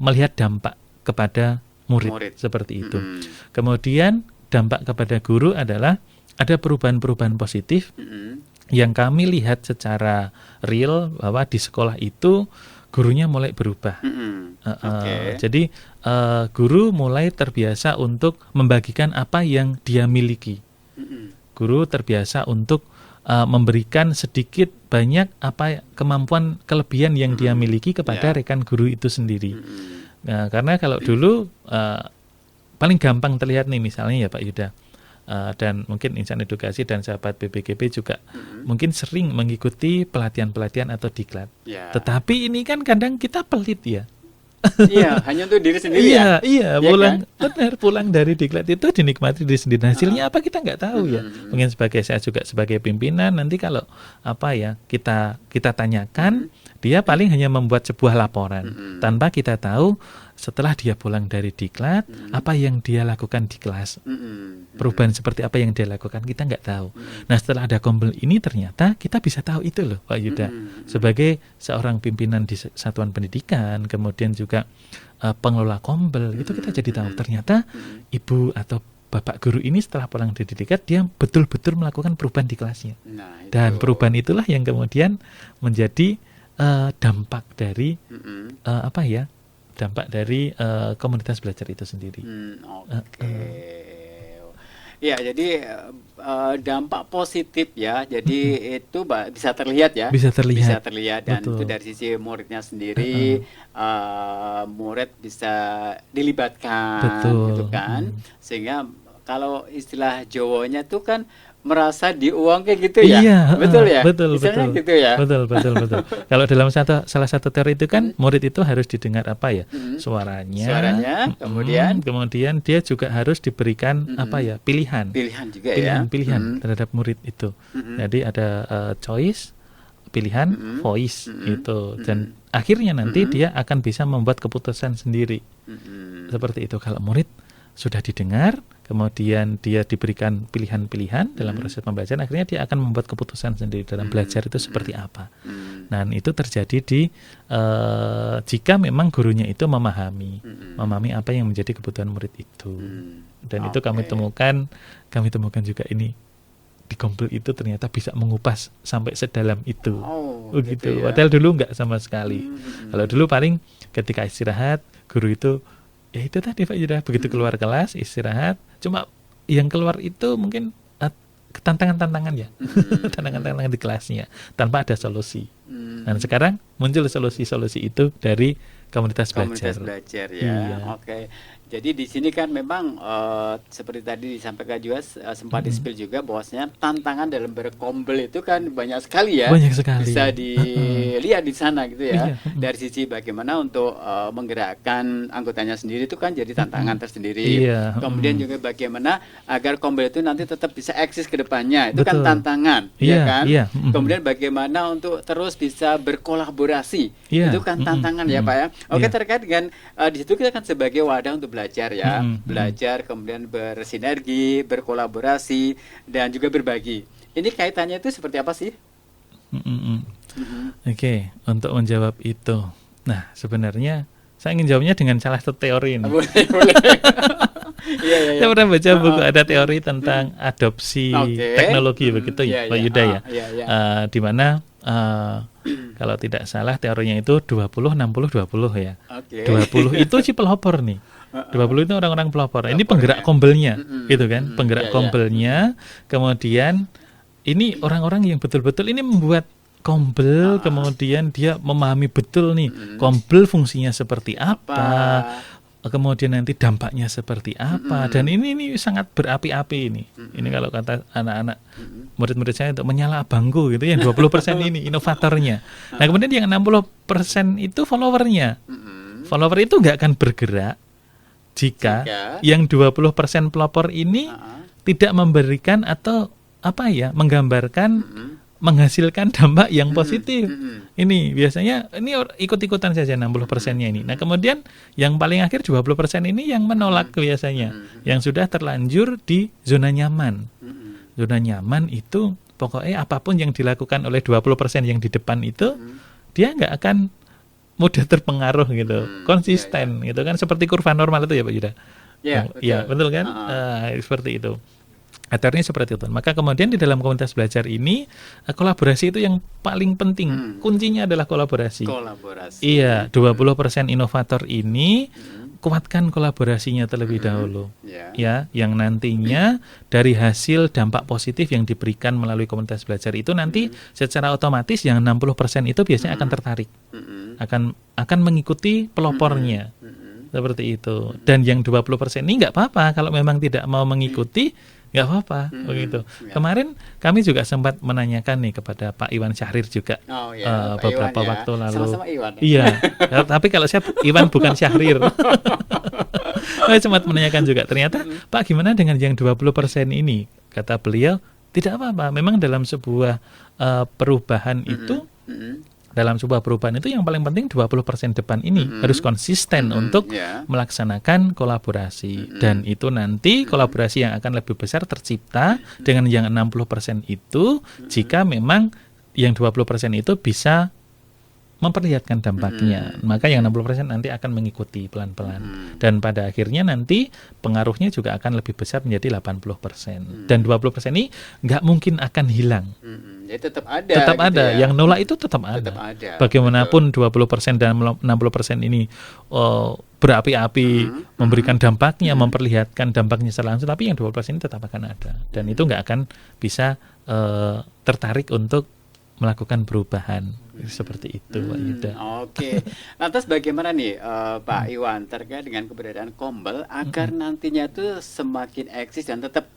melihat dampak kepada murid. Seperti itu. Kemudian dampak kepada guru adalah ada perubahan-perubahan positif yang kami lihat secara real bahwa di sekolah itu gurunya mulai berubah. Oke. Jadi guru mulai terbiasa untuk membagikan apa yang dia miliki. Guru terbiasa untuk memberikan sedikit banyak apa kemampuan kelebihan yang dia miliki kepada rekan guru itu sendiri. Nah, karena kalau dulu paling gampang terlihat nih misalnya ya Pak Yuda, dan mungkin insan edukasi dan sahabat BPGP juga mungkin sering mengikuti pelatihan-pelatihan atau diklat. Ya. Tetapi ini kan kadang kita pelit ya. Iya, hanya untuk diri sendiri ya. Iya, Ya pulang kan? benar pulang dari diklat itu dinikmati diri sendiri. Hasilnya apa kita nggak tahu ya. Mungkin saya juga sebagai pimpinan nanti kalau apa ya kita tanyakan, dia paling hanya membuat sebuah laporan tanpa kita tahu setelah dia pulang dari diklat apa yang dia lakukan di kelas. Perubahan seperti apa yang dia lakukan kita nggak tahu. Nah, setelah ada Kombel ini ternyata kita bisa tahu itu loh Pak Yuda. Sebagai seorang pimpinan di satuan pendidikan, kemudian juga pengelola Kombel, itu kita jadi tahu ternyata ibu atau bapak guru ini setelah pulang dari diklat dia betul-betul melakukan perubahan di kelasnya. Nah, itu. Dan perubahan itulah yang kemudian menjadi dampak dari apa ya? Dampak dari komunitas belajar itu sendiri. Oke. Ya, jadi dampak positif ya. Jadi itu bisa terlihat ya. Bisa terlihat. Bisa terlihat dan Betul. itu dari sisi muridnya sendiri, murid bisa dilibatkan, Betul. gitu kan. Sehingga kalau istilah Jawanya itu kan merasa diuangkan gitu ya. Iya, Betul ya. betul, Misalnya betul. gitu ya. Betul. Kalau dalam salah satu teori itu kan murid itu harus didengar apa ya? Suaranya, kemudian dia juga harus diberikan apa ya? Pilihan Pilihan juga ya. Pilihan terhadap murid itu. Jadi ada choice, pilihan, voice itu, dan akhirnya nanti dia akan bisa membuat keputusan sendiri. Seperti itu kalau murid sudah didengar, kemudian dia diberikan pilihan-pilihan dalam proses pembelajaran, akhirnya dia akan membuat keputusan sendiri dalam belajar itu seperti apa. Dan itu terjadi di jika memang gurunya itu memahami apa yang menjadi kebutuhan murid itu. Dan itu kami temukan juga ini di Kombel itu ternyata bisa mengupas sampai sedalam itu. Gitu ya. Padahal dulu nggak sama sekali. Kalau dulu paling ketika istirahat guru itu ya itu tadi Pak Yuda, begitu keluar kelas istirahat, cuma yang keluar itu mungkin tantangan-tantangan ya, tantangan-tantangan di kelasnya tanpa ada solusi. Dan sekarang muncul solusi-solusi itu dari komunitas belajar ya. Iya. Oke. Jadi di sini kan memang seperti tadi disampaikan juga sempat di-spill juga bahwasanya tantangan dalam berkombel itu kan banyak sekali ya. Banyak sekali. Bisa dilihat di sana gitu ya. Iya. Dari sisi bagaimana untuk menggerakkan anggotanya sendiri itu kan jadi tantangan tersendiri. Iya. Kemudian juga bagaimana agar kombel itu nanti tetap bisa eksis ke depannya. Itu kan Betul. tantangan, Iya, ya kan? iya. Kemudian bagaimana untuk terus bisa berkolaborasi. Iya. Itu kan tantangan ya Pak ya. Oke, Iya. terkait dengan di situ kita kan sebagai wadah untuk belajar ya, Mm-mm. belajar kemudian bersinergi, berkolaborasi dan juga berbagi. Ini kaitannya itu seperti apa sih? Oke, untuk menjawab itu, nah sebenarnya saya ingin jawabnya dengan salah satu teori ini. Boleh. Iya. Saya pernah baca buku ada teori tentang adopsi teknologi begitu ya, Pak Yuda ya. Di mana kalau tidak salah teorinya itu 20 60 20 ya. 20 itu si pelopor nih. 20 itu orang-orang pelopor. Ini penggerak kombelnya, gitu kan? Penggerak kombelnya. Kemudian ini orang-orang yang betul-betul ini membuat kombel, kemudian dia memahami betul nih kombel fungsinya seperti apa. Kemudian nanti dampaknya seperti apa, dan ini sangat berapi-api ini. Ini kalau kata anak-anak murid-murid saya untuk menyala bangku gitu ya, 20% ini inovatornya. Nah kemudian yang 60% itu followernya. Follower itu nggak akan bergerak jika yang 20% pelopor ini tidak memberikan atau apa ya, menggambarkan menghasilkan dampak yang positif. Ini biasanya ini ikut-ikutan saja 60%-nya ini. Nah, kemudian yang paling akhir 20% ini yang menolak biasanya, yang sudah terlanjur di zona nyaman. Zona nyaman itu pokoknya apapun yang dilakukan oleh 20% yang di depan itu dia nggak akan mudah terpengaruh gitu, konsisten gitu kan, seperti kurva normal itu ya Pak Yuda. Iya, betul kan? Seperti itu. Aturannya seperti itu. Maka kemudian di dalam komunitas belajar ini kolaborasi itu yang paling penting. Kuncinya adalah kolaborasi. Kolaborasi. Iya, 20% inovator ini kuatkan kolaborasinya terlebih dahulu. Ya, yang nantinya dari hasil dampak positif yang diberikan melalui komunitas belajar itu nanti secara otomatis yang 60% itu biasanya akan tertarik. Akan mengikuti pelopornya. Seperti itu. Dan yang 20% ini nggak apa-apa kalau memang tidak mau mengikuti, nggak apa-apa begitu. Kemarin kami juga sempat menanyakan nih kepada Pak Iwan Syahrir juga beberapa Iwan, waktu lalu. Sama-sama Iwan. Iya, tapi kalau saya Iwan bukan Syahrir. Saya sempat menanyakan juga, ternyata Pak gimana dengan yang 20% ini? Kata beliau, tidak apa-apa. Memang dalam sebuah perubahan itu dalam sebuah perubahan itu yang paling penting 20% depan ini harus konsisten untuk melaksanakan kolaborasi. Dan itu nanti kolaborasi yang akan lebih besar tercipta dengan yang 60% itu jika memang yang 20% itu bisa memperlihatkan dampaknya. Maka yang 60% nanti akan mengikuti pelan-pelan. Dan pada akhirnya nanti pengaruhnya juga akan lebih besar menjadi 80%. Dan 20% ini nggak mungkin akan hilang. Ya, tetap ada. Tetap gitu ada. ya. Yang nolak itu tetap ada. Bagaimanapun 20% dan 60% ini berapi-api memberikan dampaknya, memperlihatkan dampaknya secara langsung, tapi yang 20% ini tetap akan ada. Dan itu nggak akan bisa tertarik untuk melakukan perubahan. Seperti itu, Pak Yuda. Oke. Lantas bagaimana nih Pak Iwan terkait dengan keberadaan Kombel agar nantinya tuh semakin eksis dan tetap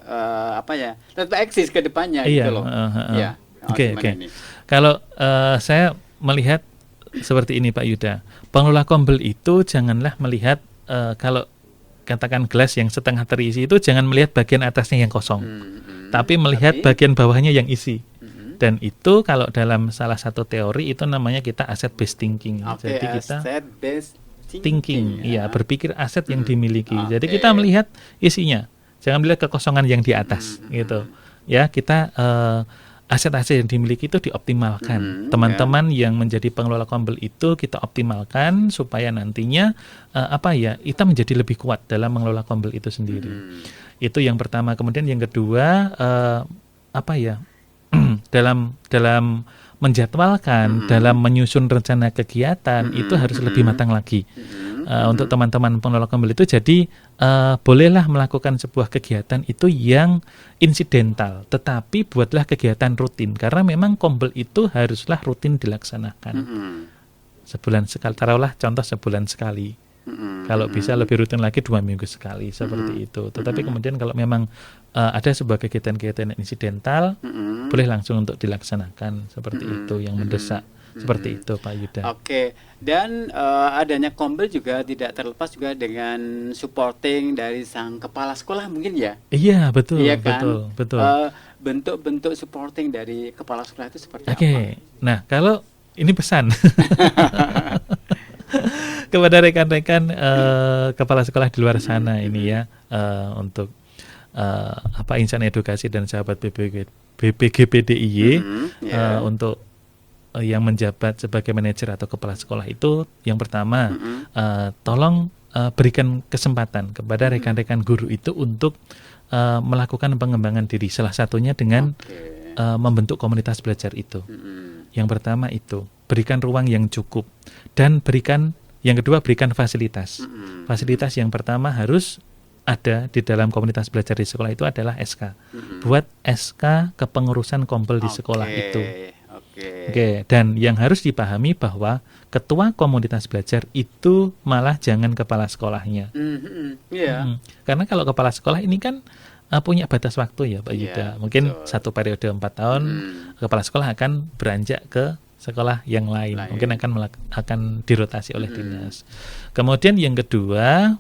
tetap eksis ke depannya gitu loh. Iya. Oke. Kalau saya melihat seperti ini Pak Yuda, pengelola Kombel itu janganlah melihat kalau katakan gelas yang setengah terisi itu jangan melihat bagian atasnya yang kosong, tapi melihat bagian bawahnya yang isi. Dan itu kalau dalam salah satu teori itu namanya kita asset based thinking. Jadi kita asset based thinking, iya, berpikir aset yang dimiliki. Jadi kita melihat isinya, jangan melihat kekosongan yang di atas, gitu. Ya, kita aset-aset yang dimiliki itu dioptimalkan. Teman-teman yang menjadi pengelola Kombel itu kita optimalkan supaya nantinya kita menjadi lebih kuat dalam mengelola Kombel itu sendiri. Itu yang pertama. Kemudian yang kedua dalam menjadwalkan, dalam menyusun rencana kegiatan itu harus lebih matang lagi. Untuk teman-teman pengelola Kombel itu jadi bolehlah melakukan sebuah kegiatan itu yang insidental, tetapi buatlah kegiatan rutin karena memang Kombel itu haruslah rutin dilaksanakan. Sebulan sekali, taruhlah contoh sebulan sekali. Kalau bisa lebih rutin lagi 2 minggu sekali seperti itu. Tetapi kemudian kalau memang ada sebuah kegiatan-kegiatan insidental, boleh langsung untuk dilaksanakan seperti itu yang mendesak. Seperti itu Pak Yuda. Oke. Dan adanya Kombel juga tidak terlepas juga dengan supporting dari sang kepala sekolah mungkin ya. Iya betul. Iya kan? Betul. Bentuk-bentuk supporting dari kepala sekolah itu seperti apa? Oke. Nah kalau ini pesan kepada rekan-rekan kepala sekolah di luar sana ini ya, untuk insan edukasi dan sahabat BPGPDIY untuk yang menjabat sebagai manajer atau kepala sekolah itu yang pertama tolong berikan kesempatan kepada rekan-rekan guru itu untuk melakukan pengembangan diri, salah satunya dengan membentuk komunitas belajar itu. Yang pertama itu berikan ruang yang cukup dan yang kedua berikan fasilitas. Fasilitas yang pertama harus ada di dalam komunitas belajar di sekolah itu adalah SK. Buat SK kepengurusan Kombel di sekolah itu. Oke. Dan yang harus dipahami bahwa ketua komunitas belajar itu malah jangan kepala sekolahnya. Karena kalau kepala sekolah ini kan punya batas waktu ya Pak Yuda. Mungkin satu periode 4 tahun kepala sekolah akan beranjak ke sekolah yang lain. Mungkin akan dirotasi oleh dinas. Kemudian yang kedua,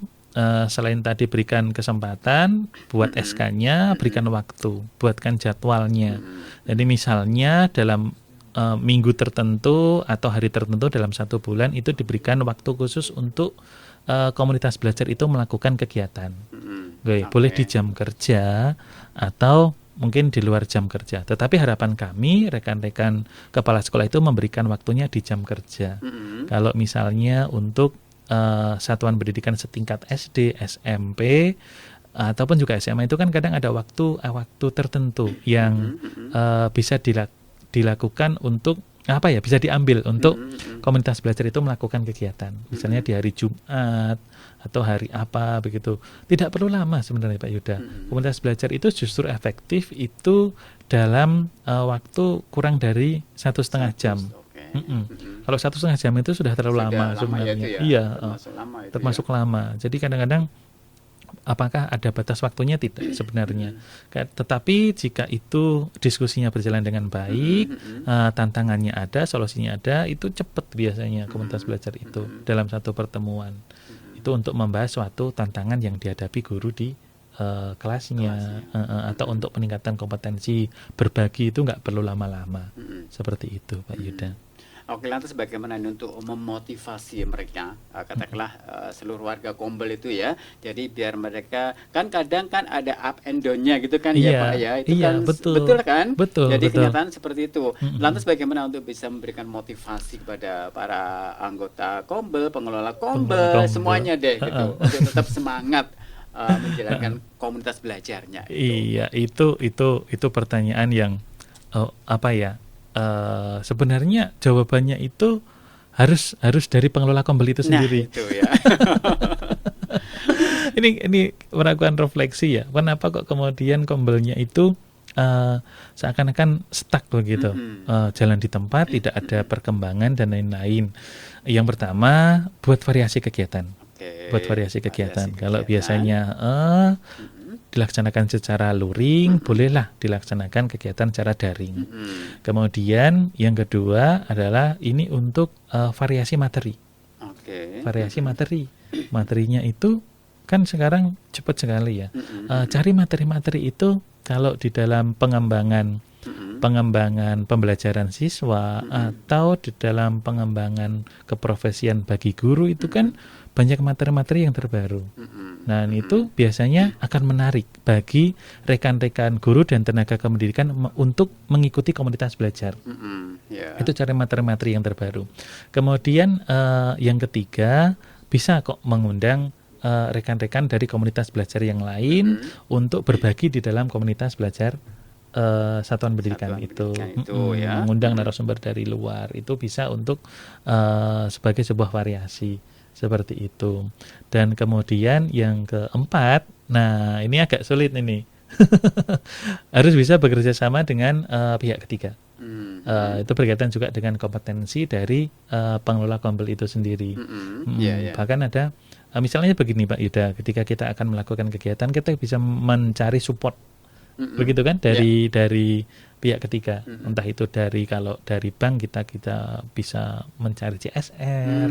selain tadi berikan kesempatan buat SK-nya, berikan waktu, buatkan jadwalnya. Jadi misalnya dalam minggu tertentu atau hari tertentu dalam 1 bulan itu diberikan waktu khusus untuk komunitas belajar itu melakukan kegiatan. Boleh di jam kerja atau mungkin di luar jam kerja. Tetapi harapan kami rekan-rekan kepala sekolah itu memberikan waktunya di jam kerja. Kalau misalnya untuk satuan pendidikan setingkat SD, SMP ataupun juga SMA itu kan kadang ada waktu tertentu yang bisa dilakukan untuk apa ya, bisa diambil untuk komunitas belajar itu melakukan kegiatan. Misalnya di hari Jumat atau hari apa begitu. Tidak perlu lama sebenarnya Pak Yuda. Komunitas belajar itu justru efektif itu dalam waktu kurang dari 1,5 jam. Kalau 1,5 jam itu sudah terlalu lama sebenarnya. Iya, termasuk lama. Jadi kadang-kadang apakah ada batas waktunya? Tidak sebenarnya. Tetapi jika itu diskusinya berjalan dengan baik, tantangannya ada, solusinya ada, itu cepat biasanya komunitas belajar itu dalam satu pertemuan. Itu untuk membahas suatu tantangan yang dihadapi guru di kelasnya, atau untuk peningkatan kompetensi berbagi itu nggak perlu lama-lama. Seperti itu Pak Yuda. Oke, lantas bagaimana untuk memotivasi mereka, katakanlah seluruh warga Kombel itu ya, jadi biar mereka, kan kadang kan ada up and down-nya gitu kan ya Pak ya, itu kan betul kan? Jadi kenyataan seperti itu. Lantas bagaimana untuk bisa memberikan motivasi kepada para anggota Kombel, pengelola Kombel, semuanya deh gitu, untuk tetap semangat menjalankan komunitas belajarnya. Iya, itu pertanyaan yang apa ya? Sebenarnya jawabannya itu harus dari pengelola Kombel itu sendiri. Nah, itu ya. ini melakukan refleksi ya. Kenapa kok kemudian Kombelnya itu seakan-akan stuck begitu, jalan di tempat, tidak ada perkembangan dan lain-lain. Yang pertama, buat variasi kegiatan. Buat variasi kegiatan. Kalau biasanya dilaksanakan secara luring, bolehlah dilaksanakan kegiatan secara daring. Kemudian yang kedua adalah ini untuk variasi materi. Variasi materi. Materinya itu kan sekarang cepat sekali ya. Cari materi-materi itu kalau di dalam pengembangan pembelajaran siswa atau di dalam pengembangan keprofesian bagi guru itu kan banyak materi-materi yang terbaru. Nah, itu biasanya akan menarik bagi rekan-rekan guru dan tenaga kependidikan untuk mengikuti komunitas belajar. Itu cari materi-materi yang terbaru. Kemudian yang ketiga, bisa kok mengundang rekan-rekan dari komunitas belajar yang lain untuk berbagi di dalam komunitas belajar satuan pendidikan itu ya. Mengundang narasumber dari luar itu bisa untuk sebagai sebuah variasi seperti itu. Dan kemudian yang keempat, nah ini agak sulit ini. Harus bisa bekerja sama dengan pihak ketiga. Itu berkaitan juga dengan kompetensi dari pengelola Kombel itu sendiri. Bahkan ada misalnya begini Pak Yuda, ketika kita akan melakukan kegiatan, kita bisa mencari support, begitu kan, dari pihak ketiga. Entah itu kalau dari bank kita bisa mencari CSR,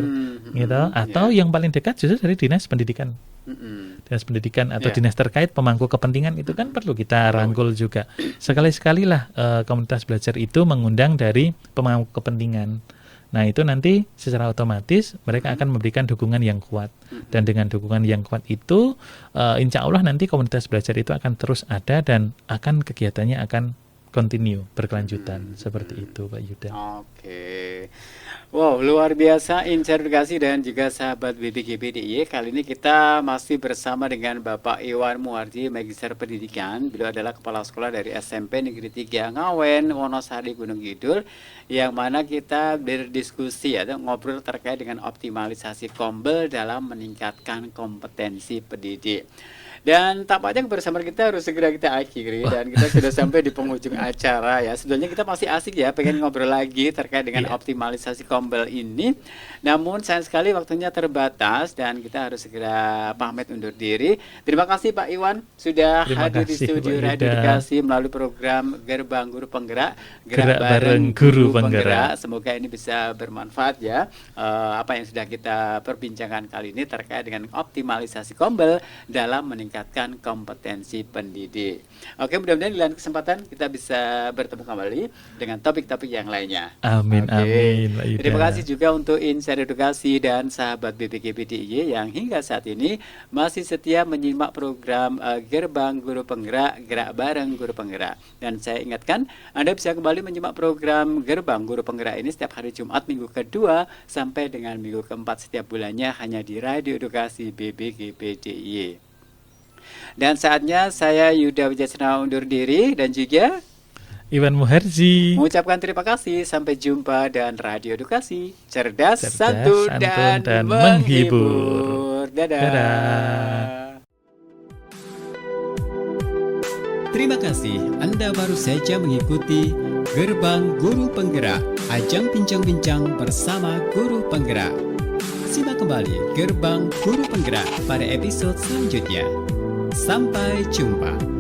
gitu, atau yang paling dekat justru dari dinas pendidikan. Dinas pendidikan atau dinas terkait pemangku kepentingan itu kan perlu kita rangkul juga. Sekali-sekali lah komunitas belajar itu mengundang dari pemangku kepentingan. Nah, itu nanti secara otomatis mereka akan memberikan dukungan yang kuat. Dan dengan dukungan yang kuat itu, insya Allah nanti komunitas belajar itu akan terus ada dan kegiatannya akan continue, berkelanjutan. Seperti itu Pak Yuda. Oke. Wow, luar biasa Insight Edukasi dan juga sahabat BPGB DIY. Kali ini kita masih bersama dengan Bapak Iwan Muharji, Magister Pendidikan. Beliau adalah Kepala Sekolah dari SMP Negeri 3 Ngawen, Wonosari, Gunung Kidul. Yang mana kita berdiskusi atau ngobrol terkait dengan optimalisasi Kombel dalam meningkatkan kompetensi pendidik. Dan tampaknya kebersamaan kita harus segera kita akhiri dan kita sudah sampai di penghujung acara ya. Sebenarnya kita masih asik ya, pengen ngobrol lagi terkait dengan optimalisasi Kombel ini. Namun sayang sekali waktunya terbatas dan kita harus segera pamit undur diri. Terima kasih Pak Iwan sudah hadir di studio Radio Edukasi melalui program Gerbang Guru Penggerak, Gerak Bareng Guru Penggerak. Semoga ini bisa bermanfaat ya, apa yang sudah kita perbincangkan kali ini terkait dengan optimalisasi Kombel dalam meningkatkan kompetensi pendidik. Oke, mudah-mudahan di lain kesempatan kita bisa bertemu kembali dengan topik-topik yang lainnya. Amin, amin. Terima kasih juga untuk Insight Edukasi dan sahabat BPGB DIY yang hingga saat ini masih setia menyimak program Gerbang Guru Penggerak, Gerak Bareng Guru Penggerak. Dan saya ingatkan, Anda bisa kembali menyimak program Gerbang Guru Penggerak ini setiap hari Jumat minggu kedua sampai dengan minggu keempat setiap bulannya hanya di Radio Edukasi BPGB DIY. Dan saatnya saya Yuda Wijaksana undur diri dan juga Iwan Muharji. mengucapkan terima kasih. Sampai jumpa dan Radio Edukasi. Cerdas, Cerdas, santun, santun, dan dan menghibur. Dadah. Dadah. Terima kasih Anda baru saja mengikuti Gerbang Guru Penggerak, ajang bincang-bincang bersama Guru Penggerak. Simak kembali Gerbang Guru Penggerak pada episode selanjutnya. Sampai jumpa.